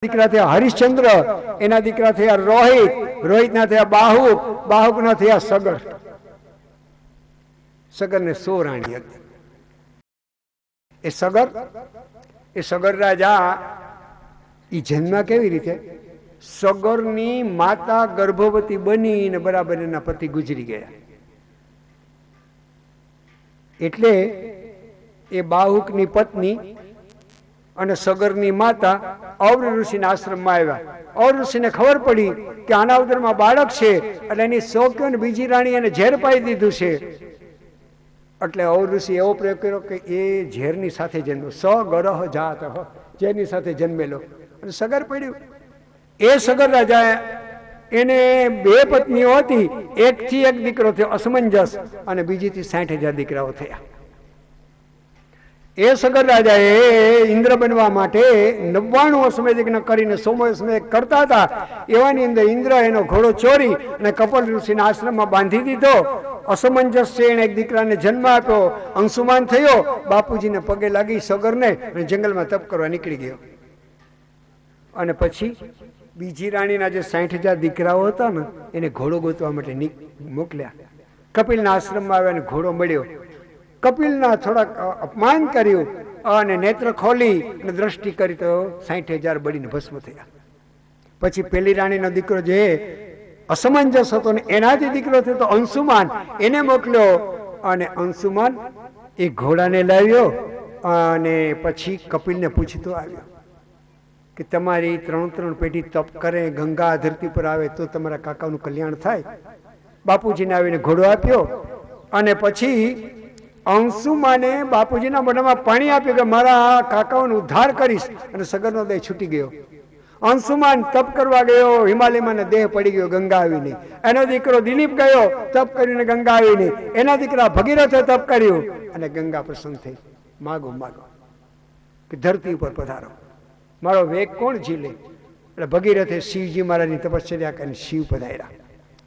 દીકરા થયા હરિશ્ચંદ્ર, એના દીકરા થયા રોહિત, રોહિતના થયા બાહુક, બાહુકના થયા સગર. સગરને 100 રાણી હતી. એ સગર રાજા એ જન્મ કેવી રીતે? સગરની માતા ગર્ભવતી બની ને બરાબર એના પતિ ગુજરી ગયા. એટલે એ બાહુકની પત્ની અને સગરની માતા ઔર ઋષિના આશ્રમમાં આવ્યા. ઔર ઋષિને ખબર પડી કે આના ઉદરમાં બાળક છે, એટલે એની શોક્યો ને બીજી રાણી એને ઝેર પાઈ દીધું છે. એટલે ઔર ઋષિ એવો પ્રયોગ કર્યો કે એ ઝેરની સાથે જન્મ્યો. સગરહ જાત, ઝેરની સાથે જન્મેલો અને સગર પડ્યું. એ સગર રાજા એને 2 પત્નીઓ હતી. એકથી એક દીકરો થયો અસમંજસ અને બીજીથી 60,000 દીકરાઓ થયા. એ સગર રાજાએ ઇન્દ્ર બનવા માટે 99 અશ્વમેધ યજ્ઞ કરીને 100મો અશ્વમેધ કરતા હતા. એવાની અંદર ઇન્દ્ર એનો ઘોડો ચોરી અને કપિલ ઋષિના આશ્રમમાં બાંધી દીધો. અસમંજસ છે, એને એક દીકરાને જન્મ આપ્યો. અંશુમાન થયો, બાપુજીને પગે લાગી સગરને અને જંગલમાં તપ કરવા નીકળી ગયો. અને પછી બીજી રાણીના જે 60,000 દીકરાઓ હતા ને એને ઘોડો ગોતવા માટે મોકલ્યા. કપિલના આશ્રમમાં આવ્યા અને ઘોડો મળ્યો. કપિલના થોડાક અપમાન કર્યું અને નેત્ર ખોલી અને દ્રષ્ટિ કરી તો 60,000 બળીને ભસ્મ થયા. પછી પેલી રાણીનો દીકરો જે અસમંજસ હતો ને એનાથી દીકરો થયો તો અંશુમાન, એને મોકલ્યો. અને અંશુમાન એ ઘોડાને લાવ્યો અને પછી કપિલને પૂછતો આવ્યો કે તમારી 3 પેઢી તપ કરે, ગંગા ધરતી પર આવે તો તમારા કાકાનું કલ્યાણ થાય. બાપુજીને આવીને ઘોડો આપ્યો અને પછી અંશુમાને બાપુજીના મોઢામાં પાણી આપ્યું કે મારા કાકાઓનો ઉદ્ધાર કરીશ. અને સગરનો દેહ છૂટી ગયો. અંશુમાન તપ કરવા ગયો, હિમાલયમાં દેહ પડી ગયો ગંગા આવીને. એનો દીકરો દિલીપ ગયો, તપ કરીને ગંગા આવીને. એના દીકરા ભગીરથે તપ કર્યું અને ગંગા પ્રસન્ન થઈ. માગો માગો કે ધરતી ઉપર પધારો, મારો વેગ કોણ ઝીલે? એટલે ભગીરથે શિવજી મહારાજની તપશ્ચર્યા કરીને શિવ પધાર્યા.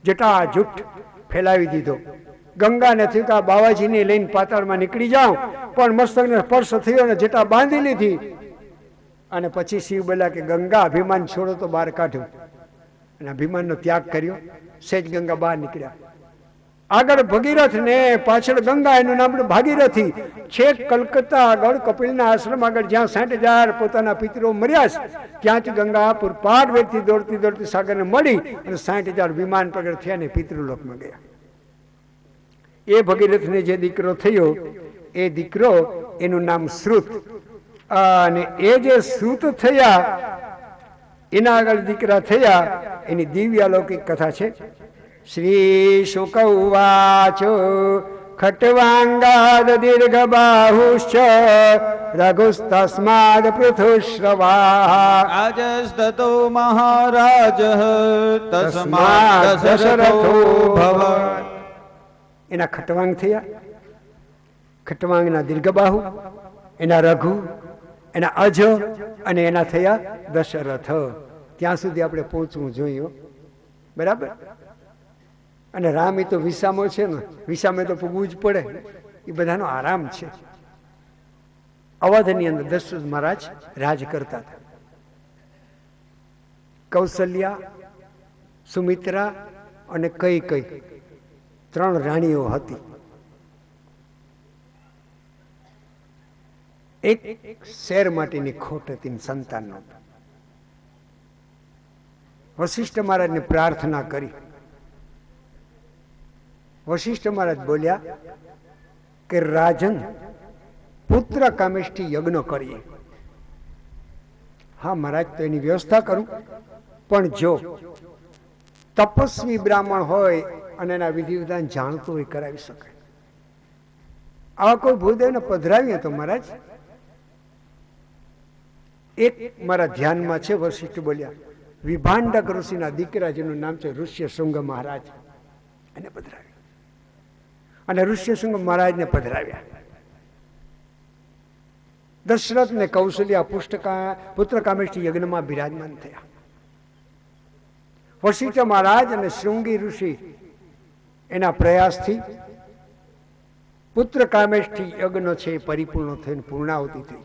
જટા જૂઠ ફેલાવી દીધો. ગંગાને થયું કે આ બાવાજીને લઈને પાતાળમાં નીકળી જાઉં, પણ મસ્તકને સ્પર્શ થયો ને જટા બાંધી લીધી. અને પછી શિવ બોલ્યા કે ગંગા અભિમાન છોડો તો બહાર કાઢ્યું. અને અભિમાનનો ત્યાગ કર્યો. સહેજ ગંગા બહાર નીકળ્યા. આગળ ભગીરથ ને પાછળ ગંગા, એનું નામ ભાગીરથી. છેક કલકત્તા આગળ કપિલના આશ્રમ આગળ જ્યાં 60,000 પોતાના પિતરો મર્યા છે ત્યાંથી ગંગા પૂરપાટ વેગથી દોડતી દોડતી સાગરને મળી અને 60,000 વિમાન પ્રગટ થયા ને પિતૃલોકમાં ગયા. એ ભગીરથને જે દીકરો થયો એ દીકરો એનું નામ શ્રુત. અને એ જે શ્રુત થયા એના આગળ દીકરા થયા એની દિવ્ય અલૌકિક કથા છે. શ્રી શુક ઉવાચ ખટ્વાંગાદ દીર્ઘ બાહુશ્ચ રઘુસ્તસ્માદ પૃથુશ્રવા રાજસ્તતો મહારાજ તસ્માદ દશરથો ભવ. એના ખટવાંગ થયા. ખટવાંગના દીર્ઘ બાહુ, એના રઘુ, એના અજ અને એના થયા દશરથ. ત્યાં સુધી આપણે પહોંચવું જોઈએ. બરાબર. અને રામ એ તો વિસામો છે ને, વિસામે તો પૂગવું જ પડે. એ બધાનો આરામ છે. અવધની અંદર દશરથ મહારાજ રાજ કરતા હતા. કૌશલ્યા, સુમિત્રા અને કઈ 3 રાણીઓ હતી. એક શેર માટેની ખોટ હતી, સંતાન નહોતું. વશિષ્ઠ મહારાજને પ્રાર્થના કરી. વશિષ્ઠ મહારાજ બોલ્યા કે રાજન પુત્ર કામેષ્ઠી યજ્ઞ કરીએ. હા મહારાજ, તો એની વ્યવસ્થા કરું, પણ જો તપસ્વી બ્રાહ્મણ હોય અને એના વિધિ વિધાન જાણતો હોય કરાવી શકાય. આવા કોઈ ભૂદેવને પધરાવીએ તો મહારાજ. એક મારા ધ્યાનમાં છે. વશિષ્ઠ બોલ્યા વિભાંડક ઋષિના દીકરા જેનું નામ છે ઋષ્યશૃંગ મહારાજ, એને પધરાવ્યા. અને ઋષ્યશૃંગ મહારાજને પધરાવ્યા. દશરથ ને કૌશલ્યા પુત્ર કામેષ્ઠી યજ્ઞમાં બિરાજમાન થયા. વશિષ્ઠ મહારાજ અને શૃંગી ઋષિ એના પ્રયાસથી પુત્ર કામેષ્ઠી યજ્ઞ છે પરિપૂર્ણ થઈને પૂર્ણાહુતિ થઈ.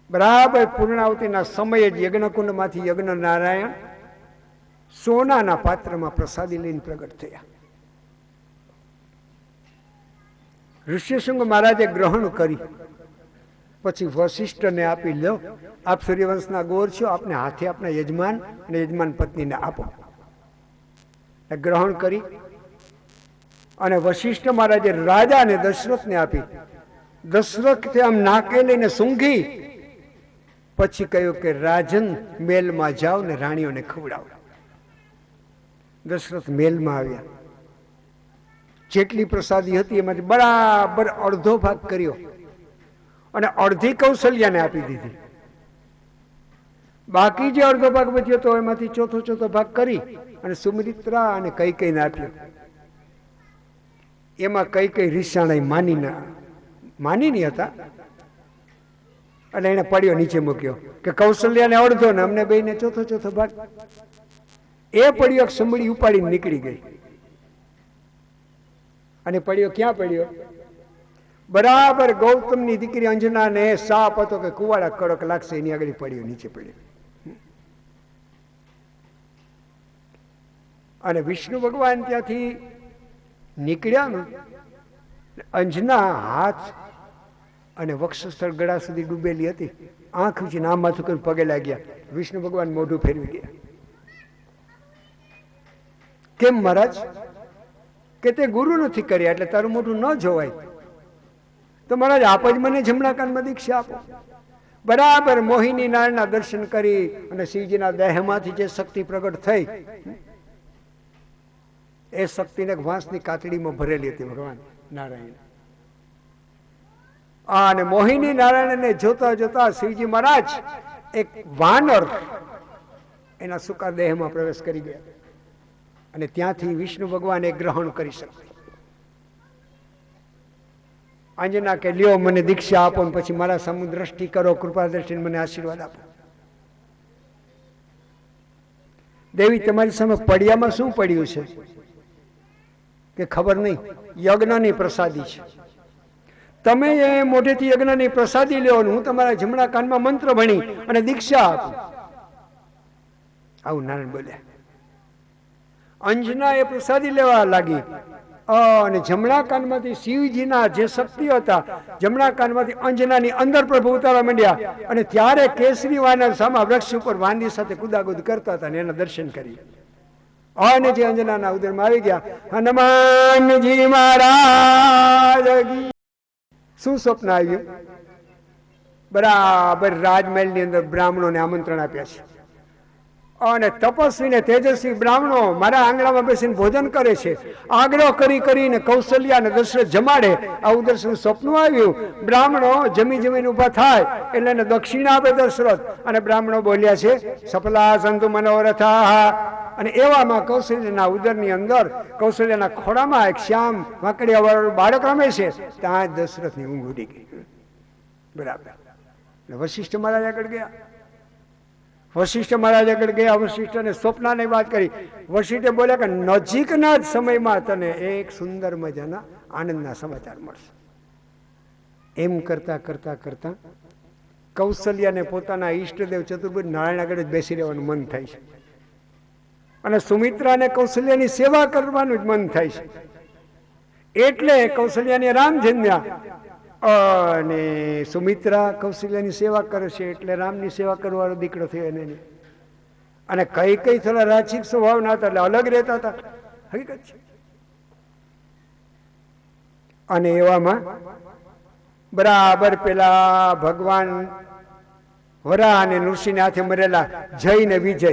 બરાબર પૂર્ણાવતીના સમયે જ યજ્ઞકુંડમાંથી યજ્ઞ નારાયણ સોનાના પાત્રમાં પ્રસાદી લઈને પ્રગટ થયા. ઋષ્યશૃંગ મહારાજે ગ્રહણ કરી, પછી વશિષ્ઠને આપી, લો આપ સૂર્યવંશના ગોર છો, આપને હાથે આપના યજમાન અને યજમાન પત્નીને આપો. ગ્રહણ કરી અને વશિષ્ઠ મહારાજે રાજા અને દશરથને આપી. દશરથ આમ નાકે લઈને સૂંઘી, પછી કહ્યું કે રાજન મેલમાં જાઓ ને રાણીઓને ખવડાવો. દશરથ મેલમાં આવ્યા. જેટલી પ્રસાદી હતી એમાંથી બરાબર અડધો ભાગ કર્યો અને અડધી કૌશલ્યાને આપી દીધી. બાકી જે અડધો ભાગ બચ્યો તો એમાંથી ચોથો ભાગ કરી અને સુમિત્રા અને કૈકેયીને આપ્યો. એમાં કૈકેયી રીસાણા માની નહીં હતા અને એને પડ્યો નીચે મૂક્યો કે કૌશલ્યાને અડધો ને અમને બેને ચોથો ભાગ. એ પડ્યો સંભળી ઉપાડીને નીકળી ગઈ. અને પડ્યો ક્યાં પડ્યો? બરાબર ગૌતમની દીકરી અંજનાને સાપ હતો કે કુવાડા કડક લાગશે એની આગળ પડ્યો, નીચે પડ્યો. અને વિષ્ણુ ભગવાન ત્યાંથી નીકળ્યા ને, અંજના હાથ અને વક્ષસ્થળ ગળા સુધી ડૂબેલી હતી. આંખ ઊંચીને આમ માથું કરી પગે લાગ્યા. વિષ્ણુ ભગવાન મોઢું ફેરવી ગયા. કેમ મહારાજ? કે તે ગુરુ નથી કર્યા એટલે તારું મોઢું ન જોવાય. તો મહારાજ આપ જ મને જમણા કાનમાં દીક્ષા આપો. બરાબર મોહિની નાળના દર્શન કરી અને શિવજીના દેહમાંથી જે શક્તિ પ્રગટ થઈ એ શક્તિને વાંસની કાતડીમાં ભરેલી હતી ભગવાન નારાયણ. અને મોહિની નારાયણને જોતા જોતા શિવજી મહારાજ એક વાનર એના સૂકા દેહમાં પ્રવેશ કરી ગયા અને ત્યાંથી વિષ્ણુ ભગવાને ગ્રહણ કરી શકતા. અંજના કે લ્યો મને દીક્ષા આપો ને પછી મારા સામુ દ્રષ્ટિ કરો, કૃપા દ્રષ્ટિને મને આશીર્વાદ આપો. દેવી તમારી સામે પડિયામાં શું પડ્યું છે કે ખબર નહીં? યજ્ઞની પ્રસાદી છે. તમે એ મોઢેથી યજ્ઞની પ્રસાદી લ્યો ને હું તમારા જમણા કાનમાં મંત્ર ભણી અને દીક્ષા આપું. આવું નારાયણ બોલ્યા. અંજના એ પ્રસાદી લેવા લાગી અને જમણા કાનમાંથી શિવજીના જે શક્તિઓ હતા જમણા કાનમાંથી અંજનાની અંદર પ્રભુ ઉતારવા માંડ્યા. અને ત્યારે કેસરી વાનર સામા વૃક્ષ ઉપર વાંદી સાથે કુદાકુદ કરતા હતા ને એના દર્શન કરી અને જે અંજનાના ઉદરમાં આવી ગયા. હનુમાનજી મહારાજ શું સ્વપ્ન આવ્યું? બરાબર રાજમહેલની અંદર બ્રાહ્મણોને આમંત્રણ આપ્યા છે અને તપસ્વી ને તેજસ્વી બ્રાહ્મણો મારા આંગણામાં બેસીને ભોજન કરે છે. આગ્રહ કરીને કૌશલ્યા અને દશરથ જમાડે. આવું દર્શન સ્વપ્ન આવ્યું. બ્રાહ્મણો જમીને ઉભા થાય એટલે એને દક્ષિણા આપે દશરથ. અને બ્રાહ્મણો બોલ્યા છે સફલા સંતુ મનોરથા. અને એવામાં કૌશલ્યના ઉદરની અંદર કૌશલ્યના ખોળામાં એક શ્યામ વાંકડિયા વાળું બાળક રમે છે. ત્યાં દશરથની ઊંઘ ઉડી ગઈ. બરાબર. વશિષ્ઠ મહારાજ આગળ ગયા. વશિષ્ઠ મહારાજ આગળ ગયા. વશિષ્ઠને સ્વપ્નાની વાત કરી. વશિષ્ઠે બોલ્યા કે નજીકના જ સમયમાં તને એક સુંદર મજાના આનંદના સમાચાર મળશે. એમ કરતા કૌશલ્યાને પોતાના ઈષ્ટદેવ ચતુર્ભુજ નારાયણ આગળ જ બેસી રહેવાનું મન થાય છે અને સુમિત્રાને કૌશલ્યાની સેવા કરવાનું જ મન થાય છે. એટલે કૌશલ્યાને રામ જન્મ્યા અને સુમિત્રા કૌશલ્યાની સેવા કરે છે એટલે રામની સેવા કરવાનો દીકરો થયો એને. અને કઈ થોડા રાચિક સ્વભાવના હતા એટલે અલગ રહેતા હતા. હકીકત છે. અને એવામાં બરાબર પેલા ભગવાન વરા અને નૃસિંહ હાથે મરેલા જય ને વિજય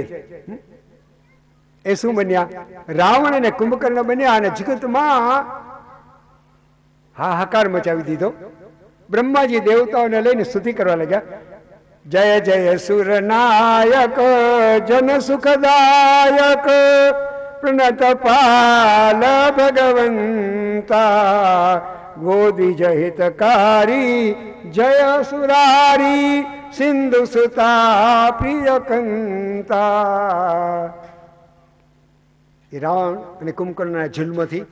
એ શું બન્યા? રાવણ અને કુંભકર્ણ બન્યા અને જગતમાં હાહાકાર મચાવી દીધો. બ્રહ્માજી દેવતાઓને લઈને સ્તુતિ કરવા લાગ્યા. જય જય સુરનાયક જન સુખદાયક પ્રણત પાલ ભગવંતા ગોદી જહિતકારી જય સુરારી સિંધુ સુતા પ્રિયકંતા. રાવણ અને કુંભકર્ણના જુલ્મથી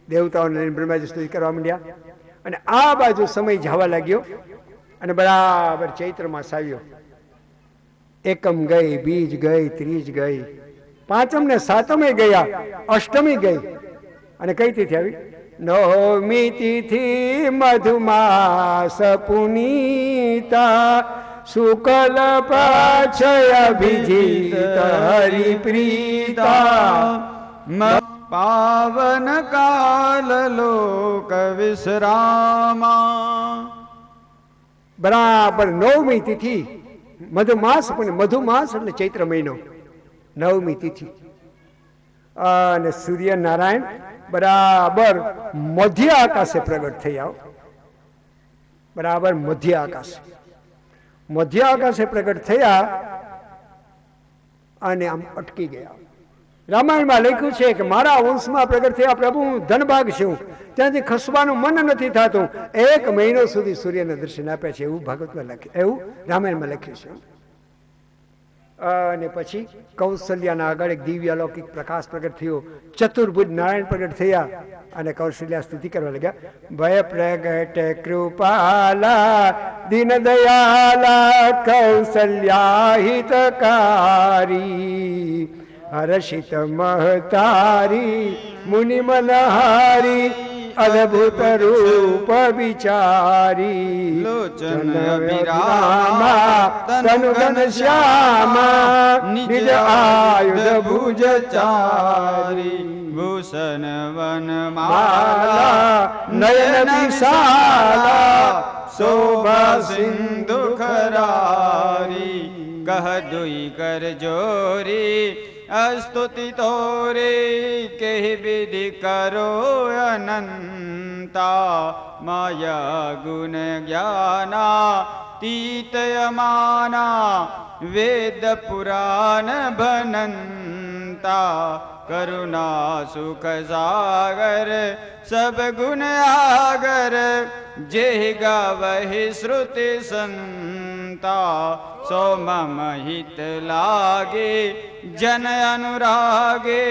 દેવતાઓને બ્રહ્માજી સ્તુતિ કરવા માંડ્યા. અને આ બાજુ સમય જવા લાગ્યો અને બરાબર ચૈત્ર માસ આવ્યો. એકમ ગઈ, બીજ ગઈ, ત્રીજ ગઈ, પાંચમ ને સાતમે ગયા, અષ્ટમી ગઈ. અને કઈ તિથિ આવી? નવમી તિથિ મધુમાસ પુનીતા શુક્લ પક્ષય અભિજીત હરિપ્રીતા પાવન કાલ લોક વિશ્રામા. બરાબર નવમી તિથિ મધુમાસ, પણ મધુમાસ એટલે ચૈત્ર મહિનો, નવમી તિથિ. અને સૂર્યનારાયણ બરાબર મધ્ય આકાશે પ્રગટ થયા. બરાબર મધ્ય આકાશે, મધ્ય આકાશે પ્રગટ થયા અને આમ અટકી ગયા. રામાયણમાં લખ્યું છે કે મારા વંશમાં પ્રગટ થયા પ્રભુ, હું ધનભાગ છું, ત્યાંથી ખસવાનું મન નથી થતું. 1 મહિનો સુધી સૂર્યને દર્શન આપ્યા છે, એવું ભાગવતમાં લખ્યું, એવું રામાયણમાં લખ્યું છે. અને પછી કૌશલ્યાના આગળ એક દિવ્ય અલૌકિક પ્રકાશ પ્રગટ થયો. ચતુર્ભુજ નારાયણ પ્રગટ થયા અને કૌશલ્યા સ્તુતિ કરવા લાગ્યા. ભય પ્રગટ કૃપાલા દીન દયાલા કૌશલ્યા હિતકારી હર્ષિત મહતારી મુનિ મનહારી અદ્ભુત રૂપ વિચારી લોચન વિરામા તનુ ઘન શ્યામા નિજ આયુધ ભુજ ચારી ભૂષણ વન માલા નયન વિશાલા શોભા સિંધુ ખરારી કહ દુઈ કર જોરી અસ્તુતિ તોરે કેહ વિધિ કરો અનંતા માયા ગુણ જ્ઞાના તીતયમાના વેદ પુરાણ ભનંતા કરુણા સુખ સાગર સબ ગુણ આગર જે ગાવહી શ્રુતિ સંતા સો મમ હિત લાગે જન અનુરાગે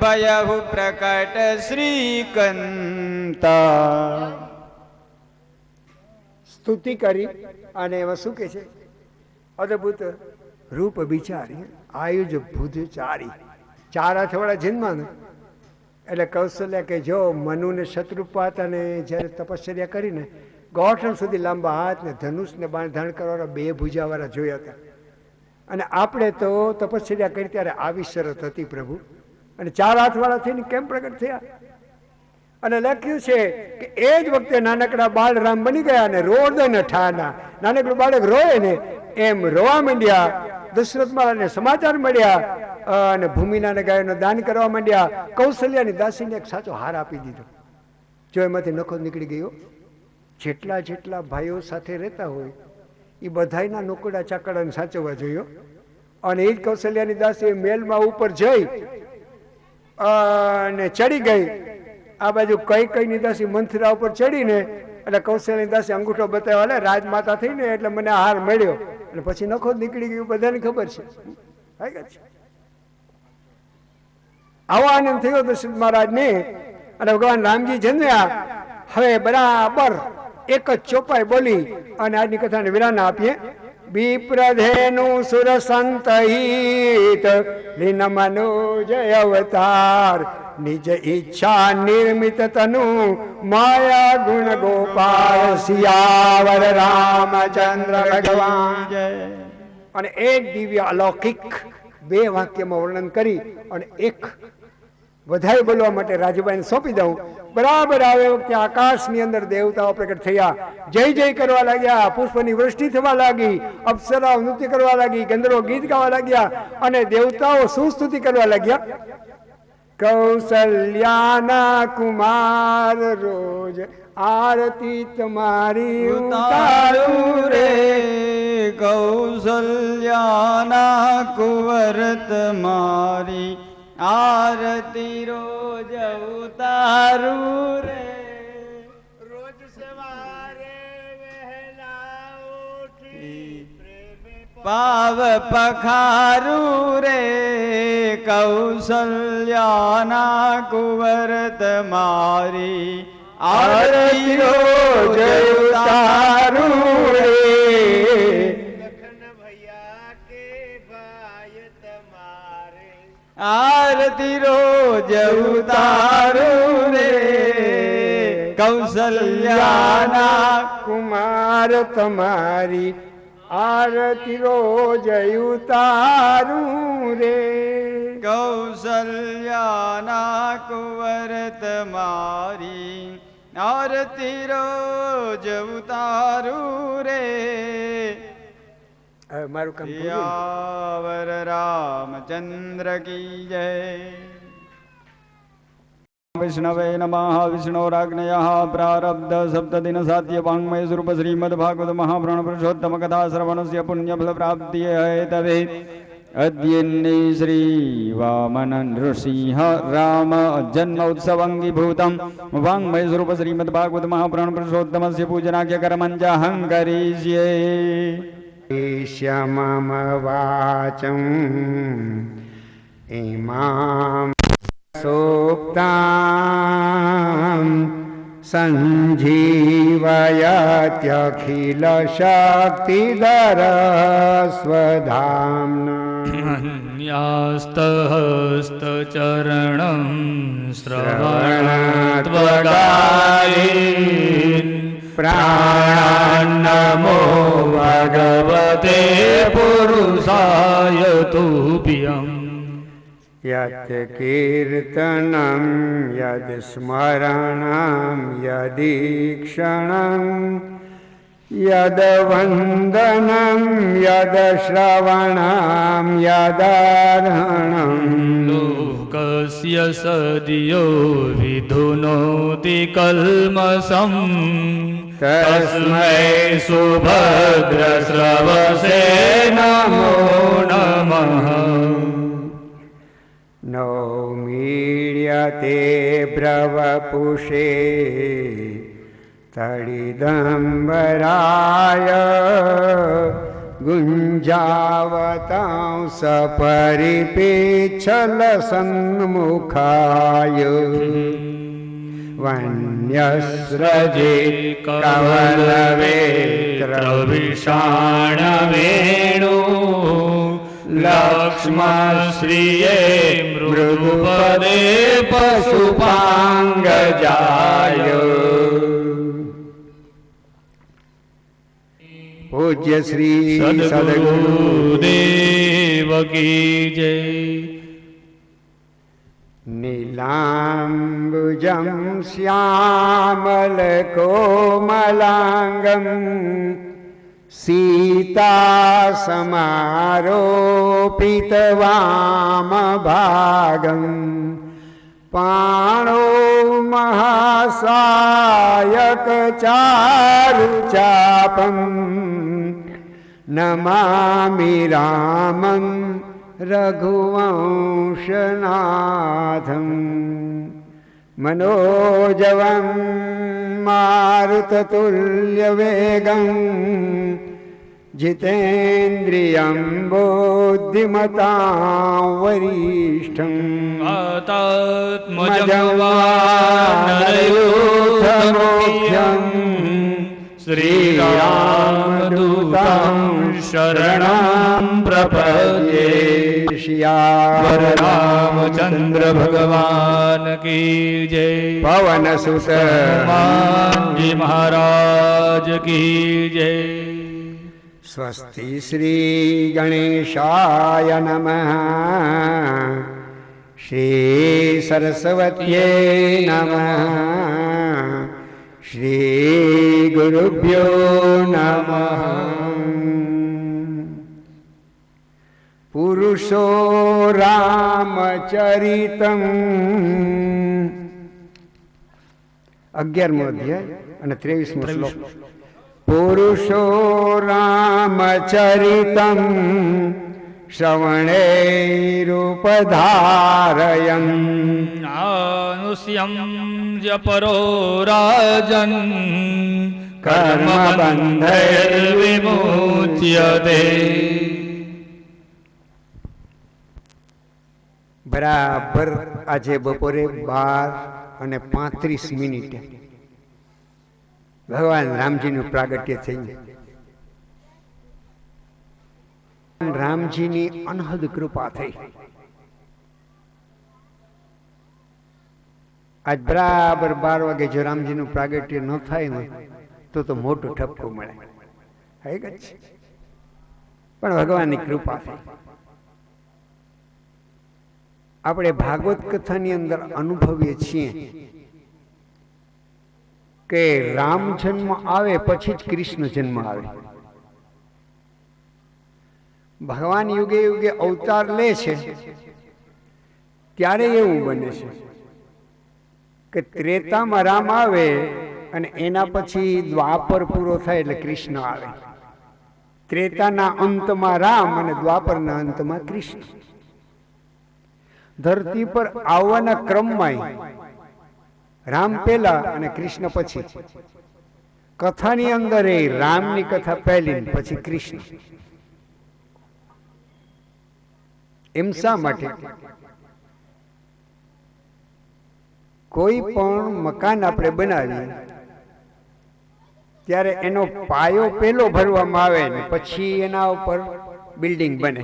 ભયહુ પ્રકટ શ્રીકંતા. સ્તુતિ કરી અને એમાં શું કે છે? અદ્ભુત રૂપ વિચારી આયુજ ભુજ ચારી. 4 હાથવાળા જન્મા ને એટલે કૌશલ્યા કે જો મનુને શત્રુપાત અને જ્યારે તપશ્ચર્યા કરીને ગોઠણ સુધી લાંબા હાથ ને ધનુષ ને બાણ ધારણ કરવાના 2 ભુજાવાળા જોયા હતા. અને આપણે તો તપશ્ચર્યા કરી ત્યારે આવી શરત હતી પ્રભુ, અને 4 હાથવાળા થઈને કેમ પ્રગટ થયા? અને લખ્યું છે કે એ જ વખતે નાનકડા બાળ રામ બની ગયા અને રોદન ઠાના. નાનકડું બાળક રોય ને એમ રોવા માંડ્યા. દશરથ મહારાજને સમાચાર મળ્યા અને ભૂમિના ને ગાયોનું દાન કરવા માંડ્યા. કૌશલ્યાની દાસીને એક સાચો હાર આપી દીધો. જો એમાંથી નખો નીકળી ગયો. જેટલા જેટલા ભાઈઓ સાથે રહેતા હોય એ બધાયના નોકડા ચાકડાને સાચવવા જોયો. અને એ જ કૌશલ્યાની દાસી મેલમાં ઉપર જઈ અને ચડી ગઈ. આ બાજુ કઈ કઈની દાસી મંથરા ઉપર ચડીને એટલે કૌશલ્યાની દાસી અંગૂઠો બતાવ્યો, એટલે રાજમાતા થઈને એટલે મને હાર મળ્યો. અને પછી નખો નીકળી ગયું, બધાને ખબર છે. આવો આનંદ થયો દશરથ મહારાજને. અને ભગવાન રામજી જન્મ્યા. હવે બરાબર એક જ ચોપાઈ બોલી અને આજની કથાને વિરામ આપીએ. વિપ્રધેનુ સુર સંતહિત લીન મનોજય અવતાર નિજ ઈચ્છા નિર્મિત તનુ માયા ગુણ ગોપાલ સિયાવર રામચંદ્ર ભગવાન જય. અને એક દિવ્ય અલૌકિક 2 વાક્યમાં વર્ણન કરી અને એક વધારે બોલવા માટે રાજુભાઈને સોંપી દઉં. બરાબર આવે વખતે આકાશની અંદર દેવતાઓ પ્રગટ થયા, જય જય કરવા લાગ્યા, પુષ્પની વૃષ્ટિ થવા લાગી, અપ્સરાઓ નૃત્ય કરવા લાગી, ગંધર્વો ગીત ગાવા લાગ્યા અને દેવતાઓ શું સ્તુતિ કરવા લાગ્યા? કૌશલ્યાના કુમાર રોજ આરતી તમારી ઉતારું રે, કૌશલ્યાના કુંવર તમારી આરતી રોજ ઉતારું રે. રોજ સવારે વહેલા ઉઠી પાવ પખારું રે, કૌશલ્યાના કુંવર તમારી આરતી રોજ ઉતારું રે. આરતી રોજ ઉતારું રે કૌશલ્યાના કુમાર તમારી આરતી રોજ ઉતારું રે કૌશલ્યાના કુંવર તમારી આરતી રોજ ઉતારું રે હવે મારું કામ પૂરું. યાવર રામચંદ્ર કી જય. વિષ્ણવે નમઃ. વિષ્ણોરાગ્નયઃ પ્રારબ્ધ સપ્તદિન સાધ્ય વાङ्मय સ્વરૂપ શ્રીમદ ભાગવત મહાપ્રાણ પુરુષોત્તમ કથા શ્રવણસ્ય પુણ્યફલ પ્રાપ્તિએ હેતવે અદ્યન્ને શ્રી વામન નૃસિંહ રામ જન્મ ઉત્સવંગીભૂતમ વાङ्मय સ્વરૂપ શ્રીમદ ભાગવત મહાપ્રાણ પુરુષોત્તમસ્ય પૂજનાખ્ય કર્મંજહં કરીષ્યે. મમ વાચમ ઇમામ સોપ્તામ સંજીવયત્યખિલ શક્તિધર સ્વધામ્ના ન્યાસ્તહસ્તચરણં શ્રવણત્વગાયીન પ્રાણનમો ભગવતે પુરુષાય તુભ્યં. યત કીર્તનમ યદ સ્મરણમ યદીક્ષણમ યદ વંદનમ યદ શ્રવણમ યદાર્હણમ લોકસ્ય સદયો વિધુનોતિ કલ્મષં તસ્મૈ સુભદ્રશ્રવસે નમો નમઃ. નૌમીડ્યતે બ્રવપુષે તડિદંબરાય ગુંજાવતાંસ પરિપેચ્છલ સન્મુખાય વન્યસ્રજે કવલવેત્રવિષાણવેણુ લક્ષ્મણશ્રીએ મૃદુપદે પશુપાંગજાય. પૂજ્ય શ્રી સદગુરુદેવ કી જય. નીલાંબુજં શ્યામલ કોમલાંગમ સીતા સમારોપિત વામભાગમ પાણો મહાસાયક ચારુચાપમ નમામિ રામં રઘુવંશનાથમ. મનોજવં મારુતતુલ્યવેગં जितेन्द्रियं बुद्धिमतां वरिष्ठं आत्मजवानरयूथमुख्यं श्रीरामदूतं शरणं प्रपद्ये. श्यावर रामचंद्र भगवान की जय. पवन सुत हनुमान जी महाराज की जय. स्वस्ति श्री गणेशाय नमः. श्री सरस्वत्यै नमः. श्री गुरुभ्यो नमः. पुरुषो रामचरितम् 11મો અધ્યાય અને 23મો શ્લોક. પુરુષો રામચરિતં શ્રવણૈરુપધારયन् આનુષ્યં પરો રાજન કર્મબંધૈર્વિમુચ્યતે. બરાબર આજે બપોરે 12:35 ભગવાન રામજીનું પ્રાગટ્ય થયું. રામજીની અનહદ કૃપા થઈ. આજ બરાબર 12 વાગે જો રામજીનું પ્રાગટ્ય ન થાય ને તો મોટું ઠપકું મળે. હકીકત છે. પણ ભગવાનની કૃપા થઈ. આપણે ભાગવત કથાની અંદર અનુભવીએ છીએ કે રામ જન્મ આવે પછી જ કૃષ્ણ જન્મ આવે. ભગવાન યુગે યુગે અવતાર લે છે ત્યારે એવું બને છે કે ત્રેતામાં રામ આવે અને એના પછી દ્વાપર પૂરો થાય એટલે કૃષ્ણ આવે. ત્રેતાના અંતમાં રામ અને દ્વાપરના અંતમાં કૃષ્ણ. ધરતી પર આવવાના ક્રમમાં રામ પહેલા અને કૃષ્ણ પછી. કથાની અંદર એ રામની કથા પહેલી પછી કૃષ્ણ. એમ શા માટે? કોઈ પણ મકાન આપણે બનાવીએ ત્યારે એનો પાયો પેલો ભરવામાં આવે ને પછી એના ઉપર બિલ્ડિંગ બને.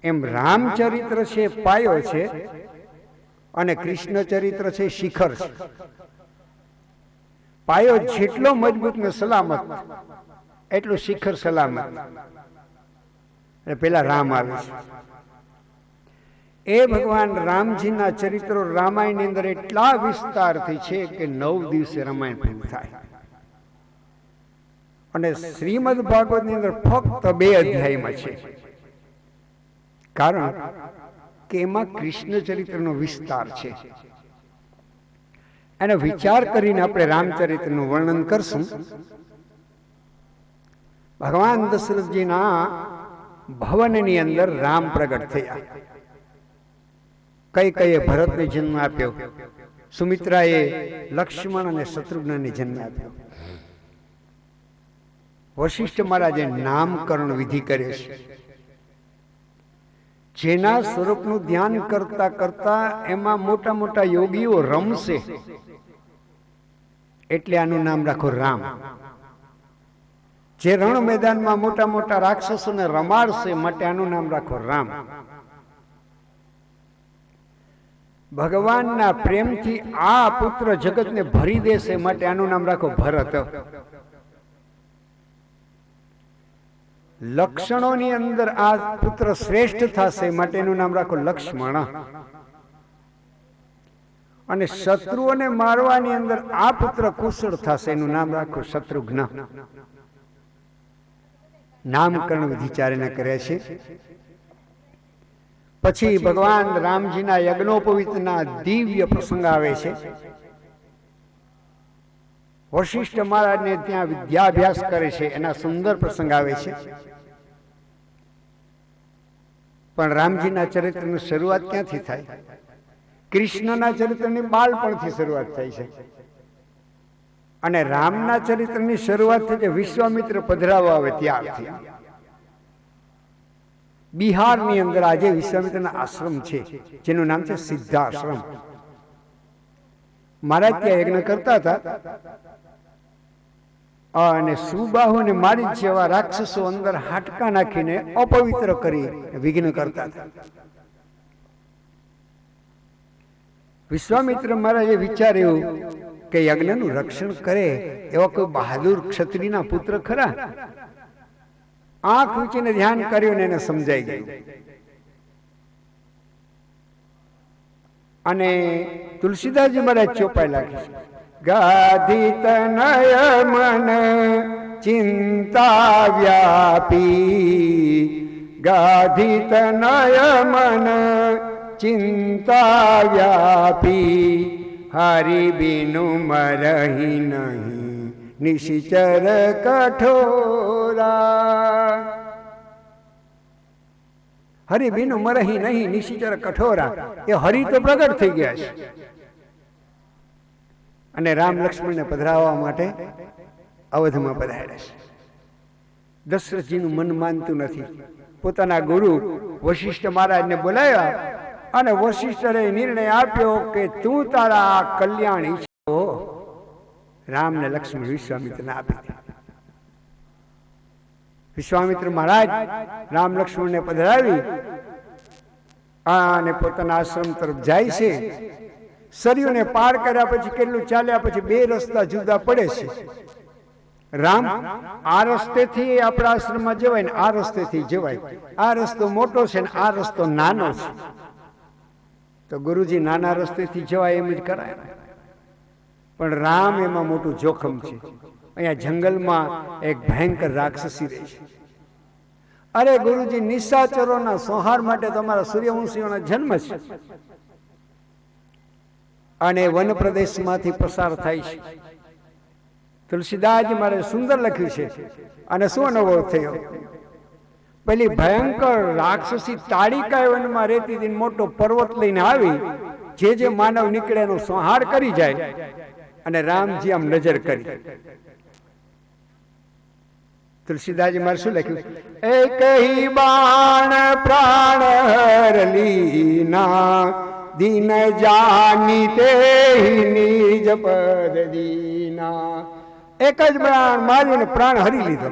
એમ રામચરિત્ર છે પાયો છે અને કૃષ્ણ ચરિત્ર છે શિખર છે. પાયો જેટલો મજબૂત ને સલામત એટલું શિખર સલામત. પેલા રામ આવે છે. એ ભગવાન રામજીના ચરિત્રો રામાયણની અંદર એટલા વિસ્તારથી છે કે 9 દિવસે રામાયણ પૂરું થાય. અને શ્રીમદ ભાગવતની અંદર ફક્ત 2 અધ્યાયમાં છે. કારણ કે એમાં કૃષ્ણ ચરિત્રનો વિસ્તાર છે. એનો વિચાર કરીને આપણે રામચરિત્રનું વર્ણન કરશું. ભગવાન દશરથજીના ભવનની અંદર રામ પ્રગટ થયા. કઈ કઈએ ભરતને જન્મ આપ્યો, સુમિત્રાએ લક્ષ્મણ અને શત્રુઘ્નને જન્મ આપ્યો. વશિષ્ઠ મહારાજે નામકરણ વિધિ કરે છે. જેના સ્વરૂપનું ધ્યાન કરતા કરતા એમાં મોટા મોટા યોગીઓ રમશે એટલે આનું નામ રાખો રામ. જે રણ મેદાનમાં મોટા મોટા રાક્ષસોને રમાડશે માટે આનું નામ રાખો રામ. ભગવાનના પ્રેમથી આ પુત્ર જગતને ભરી દેશે માટે આનું નામ રાખો ભરત. લક્ષણોની અંદર આ પુત્ર શ્રેષ્ઠ થશે માટે એનું નામ રાખો લક્ષ્મણ. અને શત્રુઓને મારવાની અંદર આ પુત્ર કુશળ થશે એનું નામ રાખો શત્રુઘ્ન. નામકરણ વિધિ ચારેને કરે છે. પછી ભગવાન રામજીના યજ્ઞોપવિતના દિવ્ય પ્રસંગ આવે છે. વશિષ્ઠ મહારાજને ત્યાં વિદ્યાભ્યાસ કરે છે, એના સુંદર પ્રસંગ આવે છે. પણ રામજીના ચરિત્રની શરૂઆત ક્યાંથી થાય? કૃષ્ણના ચરિત્રની બાળપણથી શરૂઆત થાય છે. અને રામના ચરિત્રની શરૂઆત થઈ વિશ્વામિત્ર પધરાવવા આવે ત્યારથી. બિહારની અંદર આજે વિશ્વામિત્રના આશ્રમ છે જેનું નામ છે સિદ્ધાશ્રમ. મહારાજ ત્યાં યજ્ઞ કરતા હતા અને સુબાહુને મારી જેવા રાક્ષસો અંદર હાટકા નાખીને અપવિત્ર કરી વિઘ્ન કરતા હતા. વિશ્વામિત્ર મહારાજે વિચાર્યું કે યજ્ઞનું રક્ષણ કરે એવા કોઈ બહાદુર ક્ષત્રિયના પુત્ર ખરા? આંખ વીંચીને ધ્યાન કર્યું ને એને સમજાઈ ગયું. અને તુલસીદાસજી મહારાજ ચોપાઈ લાગે છે. ગાધિ તનય મન ચિંતા વ્યાપી, ગાધિ તનય મન ચિંતા વ્યાપી, હરિ બિનુ મરહી નહીં નિશિચર કઠોરા. હરિ બિનુ મરહી નહીં નિશિચર કઠોરા. એ હરિ તો પ્રગટ થઈ ગયા છે અને રામ લક્ષ્મણને પધરાવવા માટે અવધમાં પધાર્યા છે. દશરથજીનું મન માનતું નથી. પોતાના ગુરુ વશિષ્ઠ મહારાજને બોલાવ્યા અને વશિષ્ઠે નિર્ણય આપ્યો કે તું તારા કલ્યાણ ઈચ્છો રામ ને લક્ષ્મણ વિશ્વામિત્રને આપી દે. વિશ્વામિત્ર મહારાજ રામ લક્ષ્મણને પધરાવી અને પોતાના આશ્રમ તરફ જાય છે. સરયુને પાર કર્યા પછી કેટલું ચાલ્યા પછી બે રસ્તા જુદા પડે છે. રામ આ રસ્તેથી આપણા આશ્રમમાં જવાય ને આ રસ્તેથી જવાય. આ રસ્તો મોટો છે ને આ રસ્તો નાનો છે. તો ગુરુજી નાના રસ્તેથી જવાય એમ જ કરાય, પણ રામ એમાં મોટું જોખમ છે. અહીંયા જંગલમાં એક ભયંકર રાક્ષસી રહે છે. અરે ગુરુજી, નિશાચરોના સંહાર માટે તમારા સૂર્યવંશીઓના જન્મ છે અને વન પ્રદેશમાંથી પસાર થાય છે. તુલસીદાસજી મારે સુંદર લખ્યું છે. અને શું અનુભવ થયો? પેલી ભયંકર રાક્ષસી તાડિકા વનમાં રહેતી હતી, મોટો પર્વત લઈને આવી, જે માનવ નીકળે એનો સંહાર કરી જાય. અને રામજી આમ નજર કરી. તુલસીદાસજી મારે શું લખ્યું? એક હી બાણ પ્રાણ હરલીના દીન જાની તે નિજ પદ દીના. એક જ બાણ માર્યું ને પ્રાણ હરી લીધો.